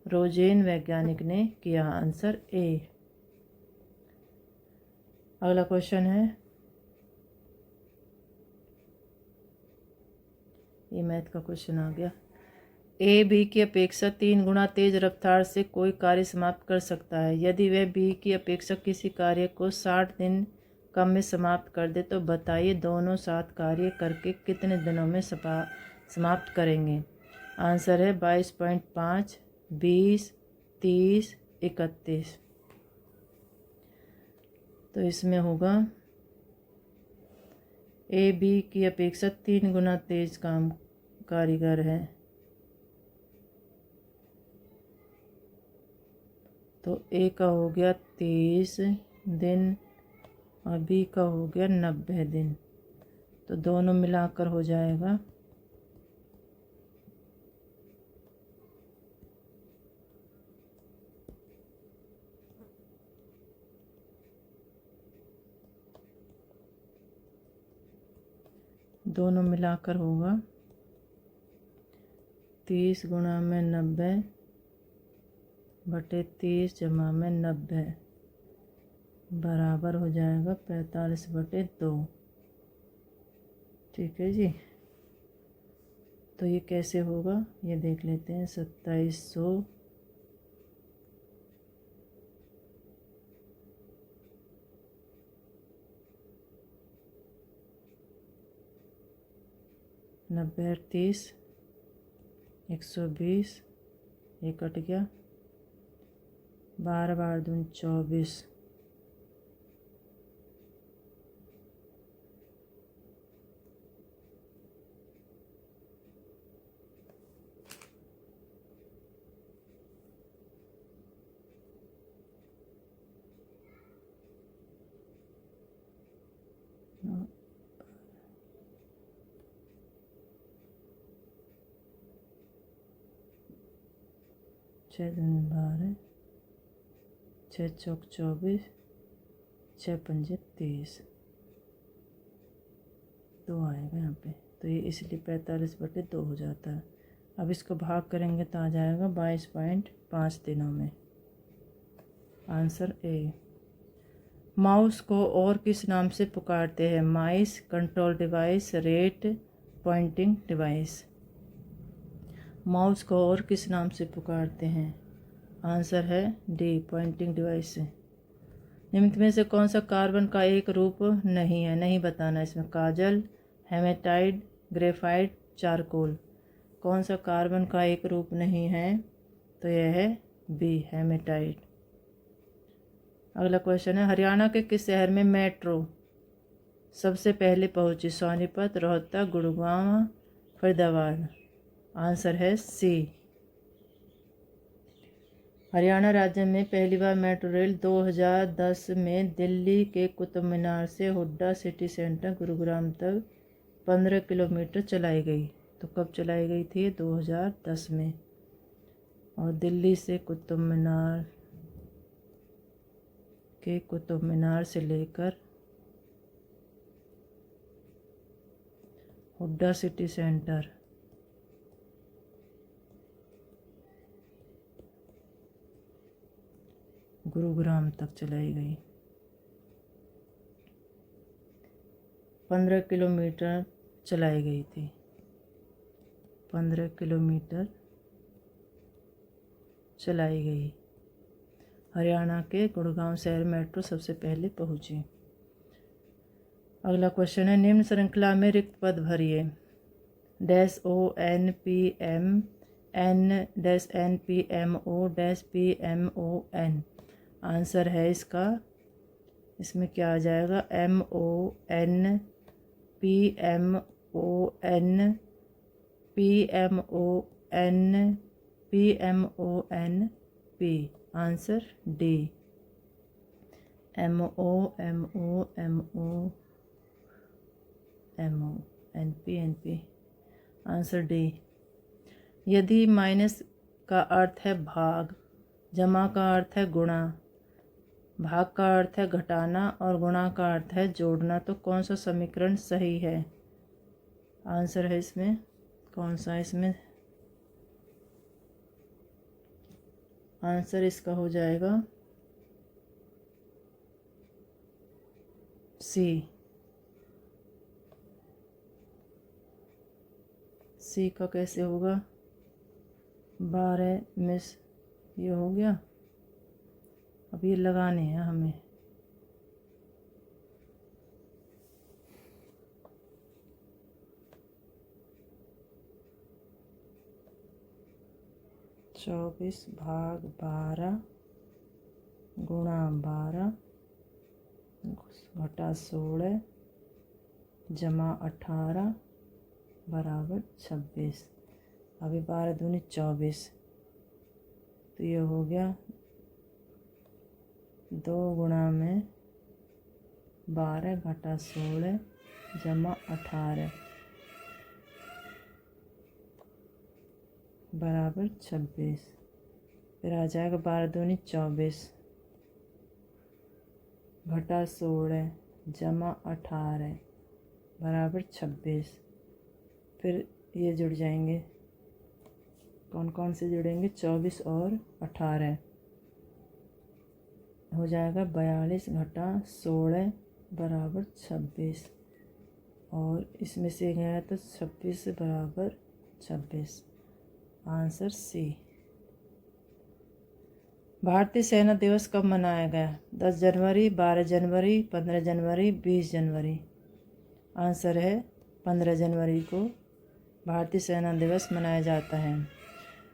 रोजेन वैज्ञानिक ने किया। Answer A. अगला क्वेश्चन है, ये मैथ का क्वेश्चन आ गया। ए बी की अपेक्षा 3 गुना तेज रफ्तार से कोई कार्य समाप्त कर सकता है। यदि वह बी की अपेक्षा किसी कार्य को 60 दिन कम में समाप्त कर दे तो बताइए दोनों साथ कार्य करके कितने दिनों में समाप्त करेंगे? आंसर है 22.5, 20, 30, 31। तो इसमें होगा ए बी की अपेक्षा 3 गुना तेज काम कारीगर है, तो ए का हो गया 30 दिन और बी का हो गया 90 दिन। तो दोनों मिलाकर हो जाएगा 2 मिलाकर होगा 30 गुणा में 90 बटे 30 जमा में 90 बराबर हो जाएगा 45 बटे 2। ठीक है जी। तो ये कैसे होगा ये देख लेते हैं। 2700 90 और 30 120 ये कट गया। 12 बार दून 24 6 दून 12 6 चौक 24 6 पंजे 30 2 आएगा यहाँ पे। तो ये इसलिए 45 बटे 2 हो जाता है। अब इसको भाग करेंगे तो आ जाएगा 22.5 दिनों में। Answer A. माउस को और किस नाम से पुकारते हैं? Mice, control device, rat, pointing device. Mouse को और किस नाम से पुकारते हैं? आंसर है डी, पॉइंटिंग डिवाइस से। निम्न में से कौन सा कार्बन का एक रूप नहीं है? नहीं बताना इसमें। काजल, हेमेटाइट, ग्रेफाइट, चारकोल। कौन सा कार्बन का एक रूप नहीं है? तो यह है बी, हेमेटाइट। अगला क्वेश्चन है, हरियाणा के किस शहर में मेट्रो सबसे पहले पहुंची? सोनीपत, रोहतक, गुड़गांव, फरीदाबाद। आंसर है सी। हरियाणा राज्य में पहली बार मेट्रो रेल 2010 में दिल्ली के कुतुब मीनार से हुड्डा सिटी सेंटर गुरुग्राम तक 15 किलोमीटर चलाई गई। तो कब चलाई गई थी? 2010 में। और दिल्ली से कुतुब मीनार से लेकर हुड्डा सिटी सेंटर गुरुग्राम तक चलाई गई। 15 किलोमीटर चलाई गई थी। 15 किलोमीटर चलाई गई। हरियाणा के गुड़गांव शहर मेट्रो सबसे पहले पहुंची। अगला क्वेश्चन है, निम्न श्रृंखला में रिक्त पद भरिए। Dash O N P M N dash N P M O dash P M O N. Answer है इसमें क्या आ जाएगा? M O N P M O N P M O N P M O N P. Answer D, M O M O M O M O N P. Answer D. यदि माइनस का अर्थ है भाग, जमा का अर्थ है गुणा, भाग का अर्थ है घटाना और गुणा का अर्थ है जोड़ना, तो कौन सा समीकरण सही है? आंसर है इसमें कौन सा? इसमें आंसर इसका हो जाएगा सी। सी का कैसे होगा? 12 में ये हो गया। अब ये लगाने हैं हमें। चौबीस भाग 12 गुणा 12 घटा 16 जमा 18 बराबर 26। अभी 12 दूनी 24। तो ये हो गया 2 गुणा में 12 घटा 16 जमा 18 बराबर 26। फिर आ जाएगा 12 दूनी 24 घटा 16 जमा 18 बराबर 26। फिर ये जुड़ जाएंगे कौन कौन से जुड़ेंगे? 24 और 18 हो जाएगा 42 घटा 16 बराबर 26, और इसमें से गया तो 26 बराबर 26। Answer C. भारतीय सेना दिवस कब मनाया गया? 10 जनवरी, 12 जनवरी, 15 जनवरी, 20 जनवरी। आंसर है 15 जनवरी को भारतीय सेना दिवस मनाया जाता है।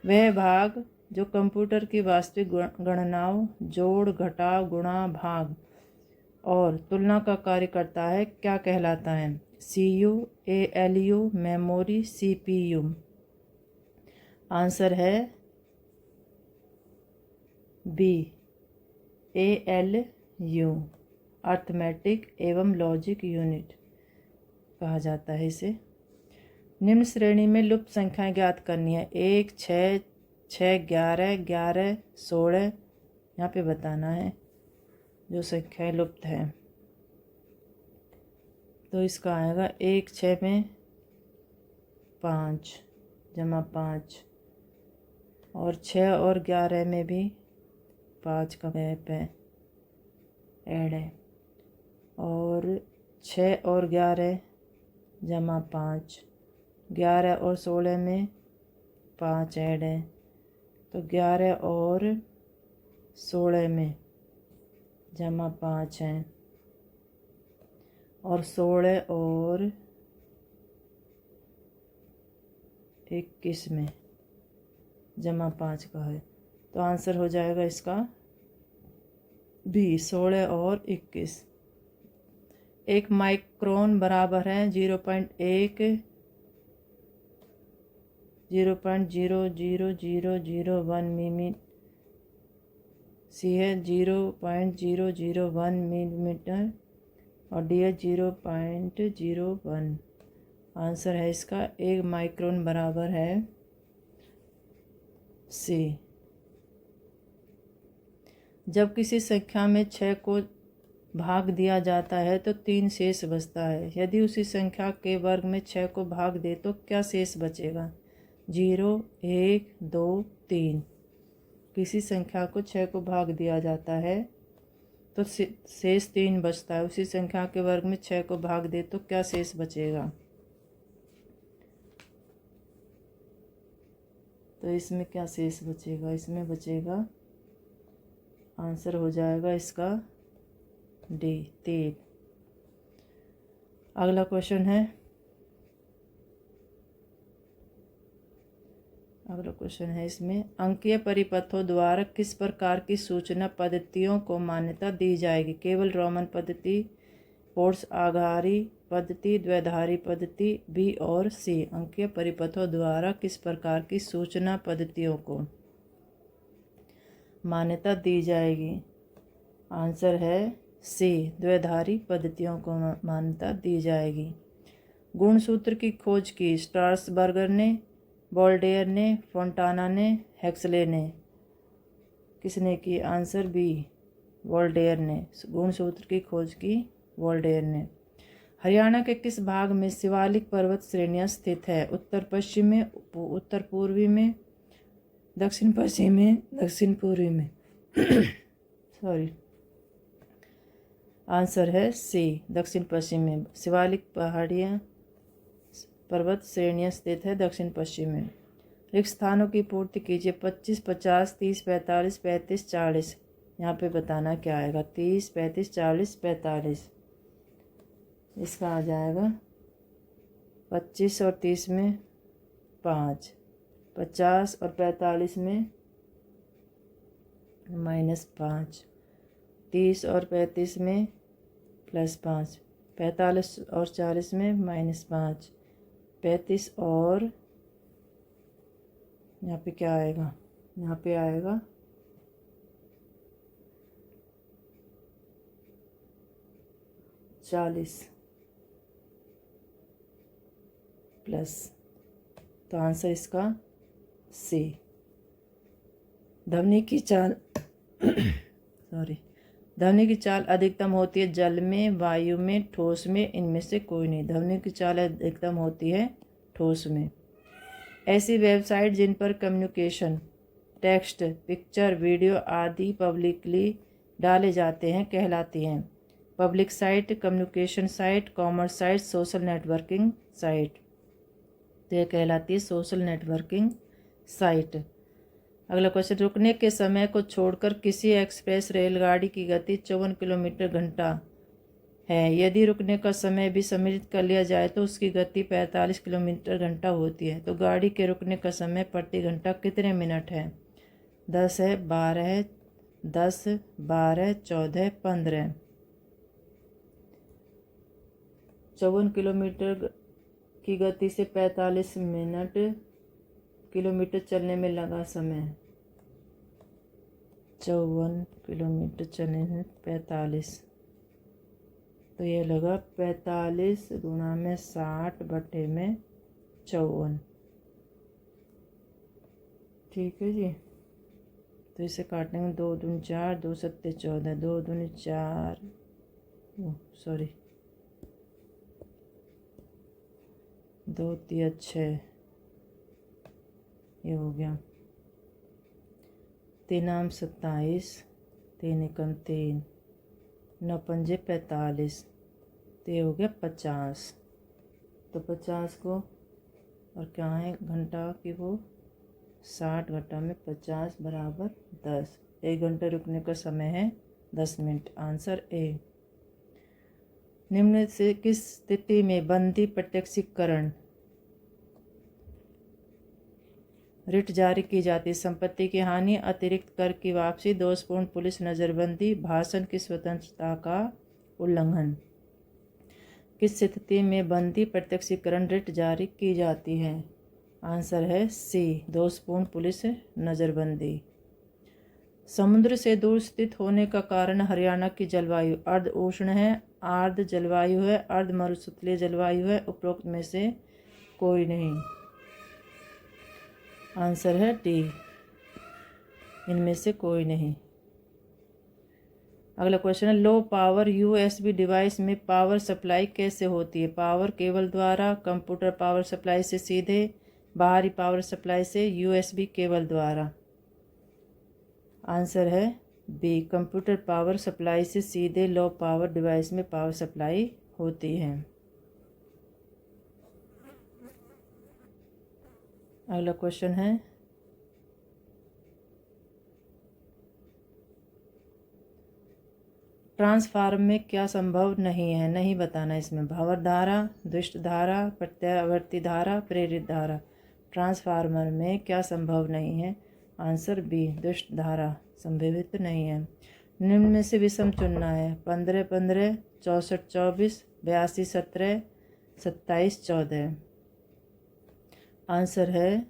वह भाग जो कंप्यूटर की वास्तविक गणनाओं, जोड़, घटाव, गुणा, भाग और तुलना का कार्य करता है क्या कहलाता है? CPU, ALU, memory, CPU। Answer है बी, ALU, अर्थमेटिक एवं लॉजिक यूनिट कहा जाता है इसे। निम्न श्रेणी में लुप्त संख्याएं ज्ञात करनी है। 1, 6, 6, 11, 11, 16। यहाँ पे बताना है जो संख्याएं लुप्त है। तो इसका आएगा 1, 6 में 5 जमा 5, और 6 और 11 में भी 5 का गैप है, ऐड है, और 6 और 11 जमा 5, 11 और 16 में 5 ऐड है, तो 11 और 16 में जमा 5 है, और 16 और 21 में जमा 5 का है। तो आंसर हो जाएगा इसका बी, 16 और 21। एक माइक्रोन बराबर है 0.000001 मिमी, सी है 0.001 मिलीमीटर, और डी है 0.01। आंसर है इसका 1 माइक्रोन बराबर है सी। जब किसी संख्या में 6 को भाग दिया जाता है तो 3 शेष बचता है। यदि उसी संख्या के वर्ग में 6 को भाग दे तो क्या शेष बचेगा? 0, 1, 2, 3। किसी संख्या को 6 को भाग दिया जाता है तो शेष 3 बचता है। उसी संख्या के वर्ग में 6 को भाग दे तो क्या शेष बचेगा? तो इसमें क्या शेष बचेगा? इसमें बचेगा, आंसर हो जाएगा इसका डी, 3। अगला क्वेश्चन है इसमें अंकीय परिपथों द्वारा किस प्रकार की सूचना पद्धतियों को मान्यता दी जाएगी? केवल रोमन पद्धति, पोर्स आधारी पद्धति, द्विधारी पद्धति, बी और सी। अंकीय परिपथों द्वारा किस प्रकार की सूचना पद्धतियों को मान्यता दी जाएगी? आंसर है सी, द्विधारी पद्धतियों को मान्यता दी जाएगी। गुणसूत्र की खोज की स्ट्रासबर्गर ने, बोल्डेयर ने, फोंटाना ने, हेक्सले ने। किसने की? आंसर बी, बोल्डेयर ने। गुणसूत्र की खोज की बोल्डेयर ने। हरियाणा के किस भाग में शिवालिक पर्वत श्रेणियां स्थित है? उत्तर पश्चिम में, उत्तर पूर्वी में, दक्षिण पश्चिम में, दक्षिण पूर्वी में। सॉरी, आंसर है सी, दक्षिण पश्चिम में। शिवालिक पहाड़ियाँ पर्वत श्रेणियाँ स्थित है दक्षिण पश्चिम में। रिक्त स्थानों की पूर्ति कीजिए। 25, 50, 30, 45, 35, 40। यहाँ पे बताना क्या आएगा? 30, 35, 40, 45। इसका आ जाएगा 25 और 30 में 5, 50 और 45 में -5, 30 और 35 में +5, 45 और 40 में -5, 35 और यहाँ पे क्या आएगा? यहाँ पे आएगा 40 प्लस। तो आंसर इसका सी। ध्वनि की चाल ध्वनि की चाल अधिकतम होती है जल में, वायु में, ठोस में, इनमें से कोई नहीं। ध्वनि की चाल अधिकतम होती है ठोस में। ऐसी वेबसाइट जिन पर कम्युनिकेशन, टेक्स्ट, पिक्चर, वीडियो आदि पब्लिकली डाले जाते हैं कहलाती हैं public site, communication site, commerce site, social networking site. तो यह कहलाती है सोशल नेटवर्किंग साइट। अगला क्वेश्चन, रुकने के समय को छोड़कर किसी एक्सप्रेस रेलगाड़ी की गति 54 किलोमीटर घंटा है। यदि रुकने का समय भी सम्मिलित कर लिया जाए तो उसकी गति 45 किलोमीटर घंटा होती है। तो गाड़ी के रुकने का समय प्रति घंटा कितने मिनट है? 10 है, 12 है, 10, 12, 14, 15। 54 किलोमीटर की गति से 45 मिनट किलोमीटर चलने में लगा समय। 54 किलोमीटर चलने में 45, तो ये लगा 45 गुणा में 60 बटे में 54। ठीक है जी। तो इसे काटेंगे, 2 दूनी 4, 2 सत्ते 14, 2 दूनी 4, सॉरी 2 तिया 6, ये हो गया। 3 आम 27, 3 एकम 3, 9 पंजे 45, तो ये हो गया 50। तो 50 को और क्या है घंटा की वो 60 घंटा में 50 बराबर 10। 1 घंटे रुकने का समय है 10 मिनट। Answer A. निम्न से किस स्थिति में बंदी प्रत्यक्षीकरण रिट जारी की जाती है? संपत्ति की हानि, अतिरिक्त कर की वापसी, दोषपूर्ण पुलिस नज़रबंदी, भाषण की स्वतंत्रता का उल्लंघन। किस स्थिति में बंदी प्रत्यक्षीकरण रिट जारी की जाती है? आंसर है सी, दोषपूर्ण पुलिस नज़रबंदी। समुद्र से दूर स्थित होने का कारण हरियाणा की जलवायु अर्ध उष्ण है, आर्द्र जलवायु है, अर्ध मरुस्थलीय जलवायु है, उपरोक्त में से कोई नहीं। आंसर है डी, इनमें से कोई नहीं। अगला क्वेश्चन है, लो पावर यूएसबी डिवाइस में पावर सप्लाई कैसे होती है? पावर केबल द्वारा, कंप्यूटर पावर सप्लाई से सीधे, बाहरी पावर सप्लाई से, यूएसबी केबल द्वारा। आंसर है बी, कंप्यूटर पावर सप्लाई से सीधे लो पावर डिवाइस में पावर सप्लाई होती है। अगला क्वेश्चन है, ट्रांसफार्मर में क्या संभव नहीं है? नहीं बताना इसमें। भावर धारा, दुष्ट धारा, प्रत्यावर्ती धारा, प्रेरित धारा। ट्रांसफार्मर में क्या संभव नहीं है? आंसर बी, दुष्ट धारा संभवित नहीं है। निम्न में से विषम चुनना है। 15, 15, 64, 24, 82, 17, 27, 14। आंसर है,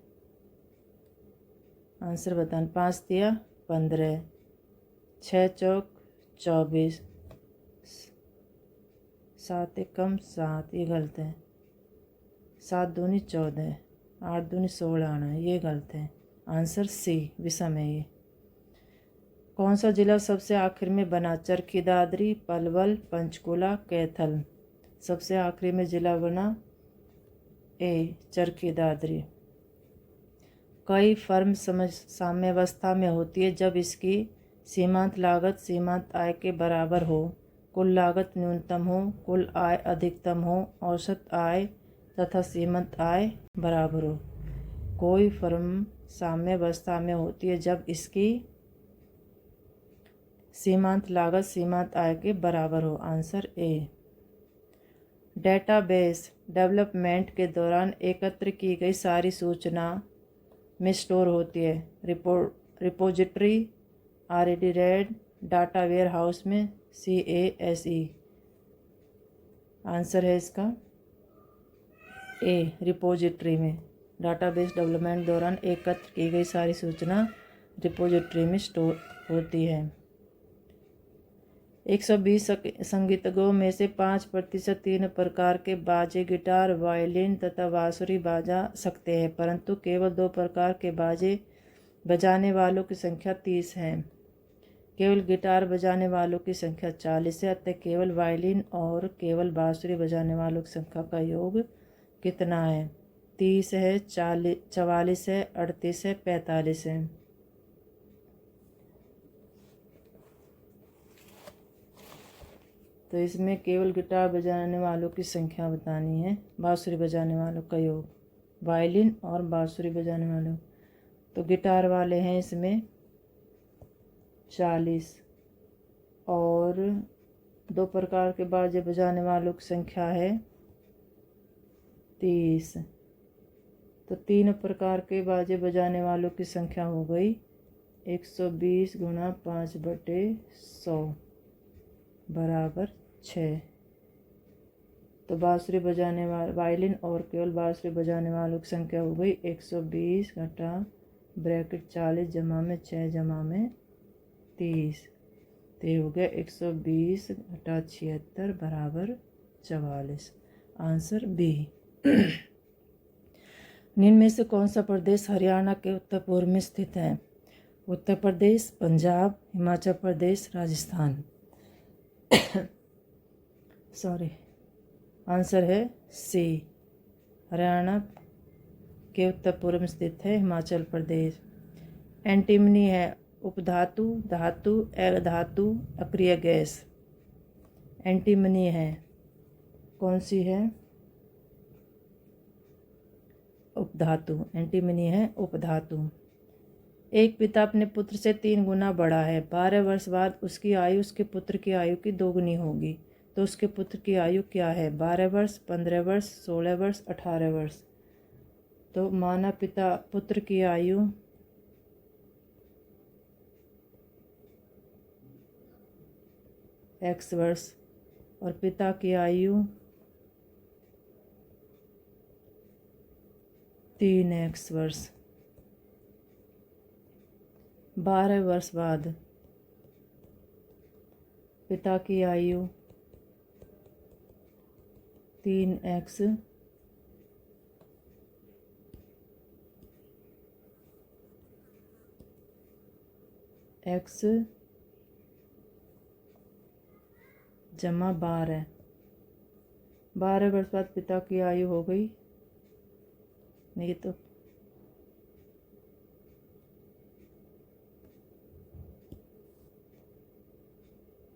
आंसर बताना। 5 तिया 15, 6 चौक 24, 7 एकम 7, ये गलत है। 7 दूनी 14, 8 दूनी 16 आना है, ये गलत है। आंसर सी, विषम है ये। कौन सा जिला सबसे आखिर में बना? चरखी दादरी, पलवल, पंचकुला, कैथल। सबसे आखिरी में जिला बना ए, चरखी दादरी। कई फर्म साम्यावस्था में होती है जब इसकी सीमांत लागत सीमांत आय के बराबर हो, कुल लागत न्यूनतम हो, कुल आय अधिकतम हो, औसत आय तथा सीमांत आय बराबर हो। कोई फर्म साम्यावस्था में होती है जब इसकी सीमांत लागत सीमांत आय के बराबर हो। Answer A. डेटाबेस डेवलपमेंट के दौरान एकत्र की गई सारी सूचना में स्टोर होती है। Repository, RED red, data warehouse में, CASE। आंसर है इसका ए, रिपोजिटरी में। डाटाबेस डेवलपमेंट दौरान एकत्र की गई सारी सूचना रिपोजिटरी में स्टोर होती है। 120 संगीतज्ञों में से 5% 3 प्रकार के बाजे गिटार, वायलिन तथा बांसुरी बजा सकते हैं, परंतु केवल 2 प्रकार के बाजे बजाने वालों की संख्या 30 है। केवल गिटार बजाने वालों की संख्या 40 है, अतः केवल वायलिन और केवल बांसुरी बजाने वालों की संख्या का योग कितना है? 30 है, 44 है, 38 है, 45 है। तो इसमें केवल गिटार बजाने वालों की संख्या बतानी है, बांसुरी बजाने वालों का योग, वायलिन और बांसुरी बजाने वालों। तो गिटार वाले हैं इसमें 40 और 2 प्रकार के बाजे बजाने वालों की संख्या है 30। तो 3 प्रकार के बाजे बजाने वालों की संख्या हो गई 120 गुणा 5/100 बराबर 6। तो बांसुरी बजाने वाले वायलिन और केवल बांसुरी बजाने वालों की संख्या हो गई 120 घटा ब्रैकेट 40 जमा में 6 जमा में 30। तो ये हो गया 120 घटा 76 बराबर 44। Answer B. निम्न में से कौन सा प्रदेश हरियाणा के उत्तर पूर्व में स्थित है? उत्तर प्रदेश, पंजाब, हिमाचल प्रदेश, राजस्थान। सॉरी, आंसर है सी, हरियाणा के उत्तर पूर्व में स्थित है हिमाचल प्रदेश। एंटीमनी है उपधातु, धातु, अधातु, अक्रिय गैस। एंटीमनी है, कौन सी है? उपधातु। एंटीमनी है उपधातु। एक पिता अपने पुत्र से 3 गुना बड़ा है। 12 वर्ष बाद उसकी आयु उसके पुत्र की आयु की 2 गुनी होगी। तो उसके पुत्र की आयु क्या है? 12 वर्ष, 15 वर्ष, 16 वर्ष, 18 वर्ष। तो माना पिता पुत्र की आयु x वर्ष और पिता की आयु 3x वर्ष। 12 वर्ष बाद पिता की आयु 3x जमा 12। 12 वर्ष बाद पिता की आयु हो गई, नहीं तो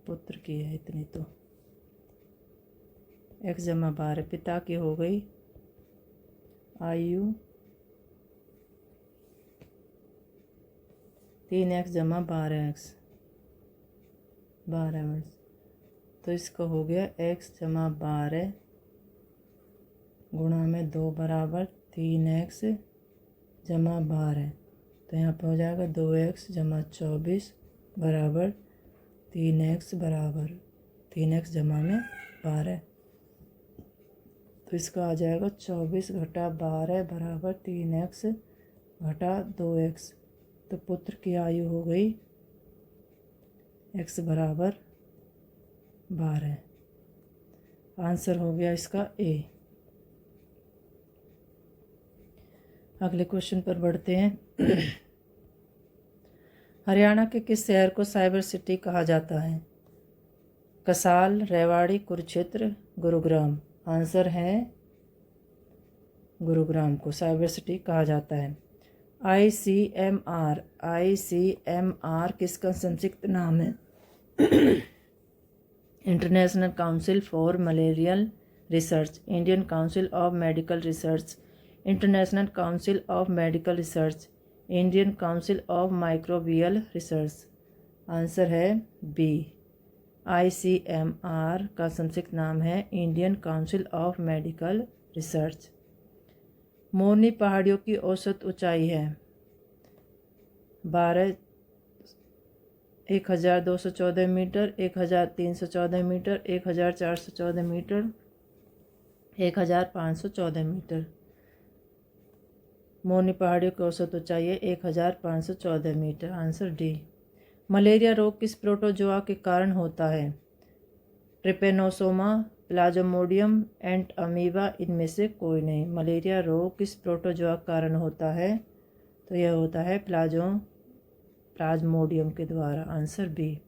पुत्र की है इतनी, तो x जमा 12 पिता की हो गई आयु 3x जमा 12x 12 वर्ष। तो इसका हो गया x जमा 12 गुणा में 2 बराबर 3x जमा 12। तो यहाँ पर हो जाएगा 2x जमा 24 बराबर 3x बराबर 3x जमा में 12। तो इसका आ जाएगा 24 घटा 12 बराबर 3x घटा 2x। तो पुत्र की आयु हो गई x बराबर 12। आंसर हो गया इसका ए। अगले क्वेश्चन पर बढ़ते हैं। हरियाणा के किस शहर को साइबर सिटी कहा जाता है? कसाल, रेवाड़ी, कुरुक्षेत्र, गुरुग्राम। आंसर है गुरुग्राम को साइबर सिटी कहा जाता है। ICMR किसका संक्षिप्त नाम है? International council for malarial research, Indian council of medical research, international council of medical research, Indian council of microbial research. Answer है बी। ICMR का संक्षिप्त नाम है Indian council of medical research. Morni पहाड़ियों की औसत ऊंचाई है 12,214 meter, 1,314 meter, 1,414 meter, 1,514 meter. Morni पहाड़ियों की औसत ऊंचाई है 1,514 मीटर। Answer D. मलेरिया रोग किस प्रोटोजोआ के कारण होता है? ट्रिपेनोसोमा, प्लाज्मोडियम, एंट अमीबा, इनमें से कोई नहीं। मलेरिया रोग किस प्रोटोजोआ के कारण होता है? तो यह होता है प्लाज्मोडियम के द्वारा। Answer B.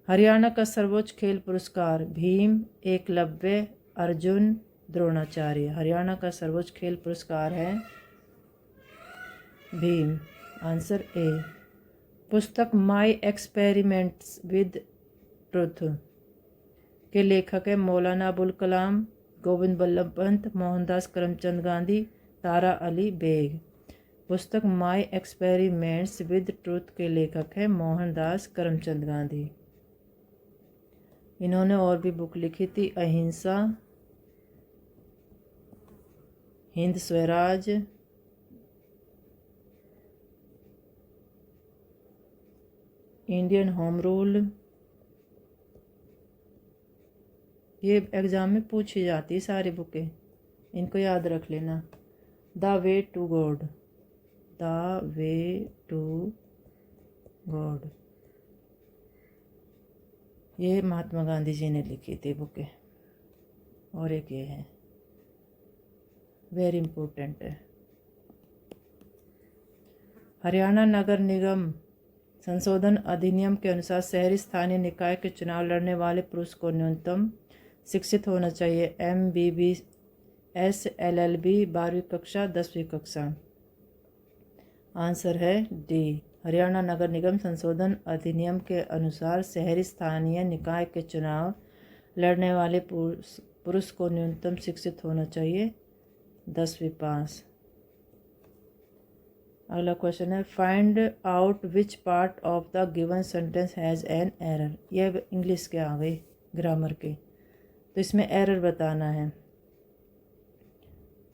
हरियाणा का सर्वोच्च खेल पुरस्कार भीम, एकलव्य, अर्जुन, द्रोणाचार्य। हरियाणा का सर्वोच्च खेल पुरस्कार है भीम। Answer A. पुस्तक माई एक्सपेरिमेंट्स विद ट्रुथ के लेखक है मौलाना अबुल कलाम, गोविंद बल्लभ पंत, मोहनदास करमचंद गांधी, तारा अली बेग। पुस्तक माई एक्सपेरिमेंट्स विद ट्रुथ के लेखक है मोहनदास करमचंद गांधी। इन्होंने और भी बुक लिखी थी, अहिंसा, Hind Swaraj, Indian home rule. ये एग्ज़ाम में पूछी जाती है सारी बुकें, इनको याद रख लेना। The way to God, the way to God, ये महात्मा गांधी जी ने लिखी थी बुकें। और एक ये है, वेरी इम्पोर्टेंट है। हरियाणा नगर निगम संशोधन अधिनियम के अनुसार शहरी स्थानीय निकाय के चुनाव लड़ने वाले पुरुष को न्यूनतम शिक्षित होना चाहिए। MBBS, LLB, 12वीं कक्षा, 10वीं कक्षा। आंसर है डी। हरियाणा नगर निगम संशोधन अधिनियम के अनुसार शहरी स्थानीय निकाय के चुनाव लड़ने वाले पुरुष को न्यूनतम शिक्षित होना चाहिए, 10वीं पास। अगला क्वेश्चन है, find out which part of the given sentence has an error. यह इंग्लिश के आ गई, ग्रामर के, तो इसमें एरर बताना है।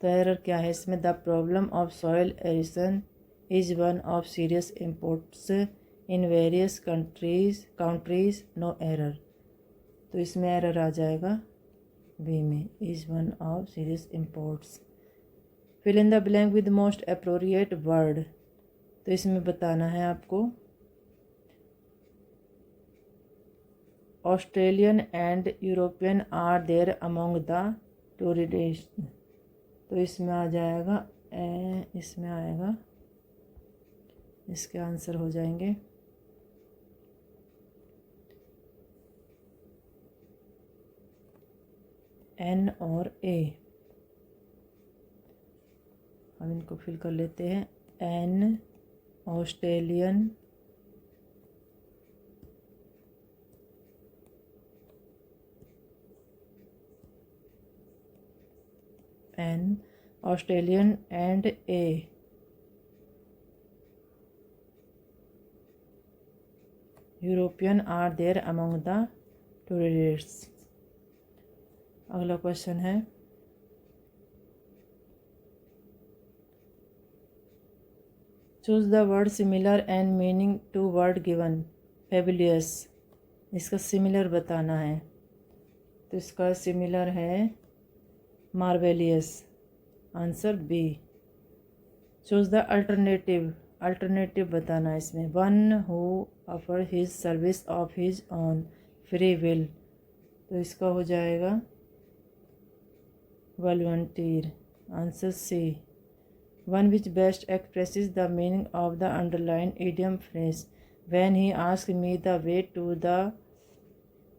तो एरर क्या है इसमें? The problem of soil aeration is one of serious imports in various countries, no error. तो इसमें एरर आ जाएगा बी में, is one of serious imports. Fill in the blank with most appropriate word. तो इसमें बताना है आपको Australian and European are there among the tourist. तो इसमें आ जाएगा इसमें आएगा, इसके आंसर हो जाएंगे एन और ए। हम इनको फिल कर लेते हैं। An Australian, an Australian and a European are there among the tourists. अगला क्वेश्चन है, choose the word similar and meaning to word given. Fabulous, इसका सिमिलर बताना है। तो इसका सिमिलर है marvellous. Answer B. Choose the alternative, alternative बताना है इसमें। One who offer his service of his own free will. तो इसका हो जाएगा volunteer. Answer C. One which best expresses the meaning of the underlined idiom phrase. When he asked me the way to the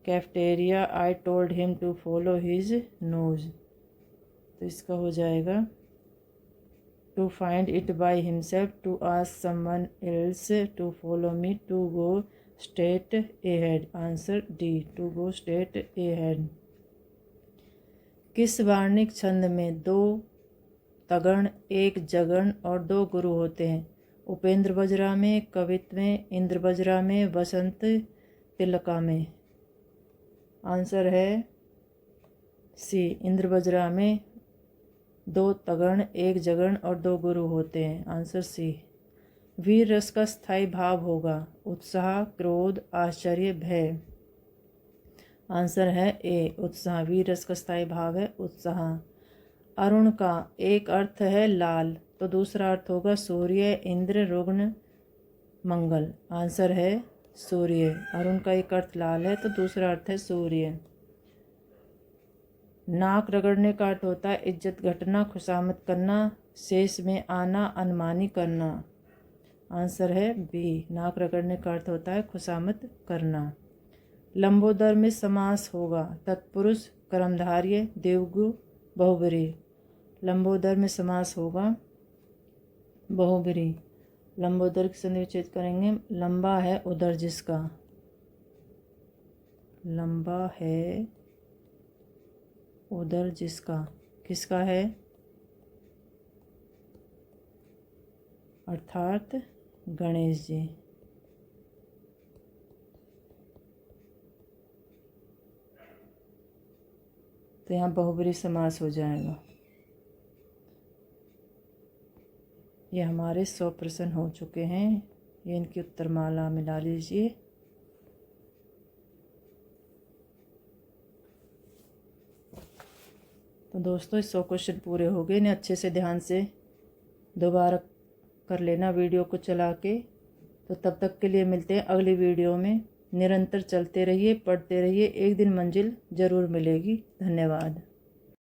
cafeteria, I told him to follow his nose. तो इसका हो जाएगा to find it by himself, to ask someone else to follow me, to go straight ahead. Answer D. To go straight ahead. किस वार्णिक छंद में दो तगण, एक जगण और दो गुरु होते हैं? उपेंद्र बजरा में, कवित्व में, इंद्र बजरा में, वसंत तिलका में। आंसर है सी। इंद्र बजरा में दो तगण, एक जगण और दो गुरु होते हैं। आंसर सी। वीर रस का स्थायी भाव होगा उत्साह, क्रोध, आश्चर्य, भय। आंसर है ए उत्साह। वीर रस का स्थायी भाव है उत्साह। अरुण का एक अर्थ है लाल, तो दूसरा अर्थ होगा सूर्य, इंद्र, रुग्ण, मंगल। आंसर है सूर्य। अरुण का एक अर्थ लाल है तो दूसरा अर्थ है सूर्य। नाक रगड़ने का अर्थ होता है इज्जत घटना, खुशामद करना, शेष में आना, अनमानी करना। आंसर है बी। नाक रगड़ने का अर्थ होता है खुशामद करना। लंबोदर में समास होगा तत्पुरुष, कर्मधारय, देवगु, बहुब्रीहि। लंबोदर में समास होगा बहुब्रीहि। लंबोदर के संधिविच्छेद करेंगे। लंबा है उदर जिसका, लंबा है उदर जिसका, किसका है? अर्थात गणेश जी। तो यहाँ बहुब्रीहि समास हो जाएगा। ये हमारे 100 प्रश्न हो चुके हैं। ये इनकी उत्तरमाला मिला लीजिए। तो दोस्तों 100 क्वेश्चन पूरे हो गए। इन्हें अच्छे से ध्यान से दोबारा कर लेना वीडियो को चला के। तो तब तक के लिए मिलते हैं अगली वीडियो में। निरंतर चलते रहिए, पढ़ते रहिए, एक दिन मंजिल ज़रूर मिलेगी। धन्यवाद।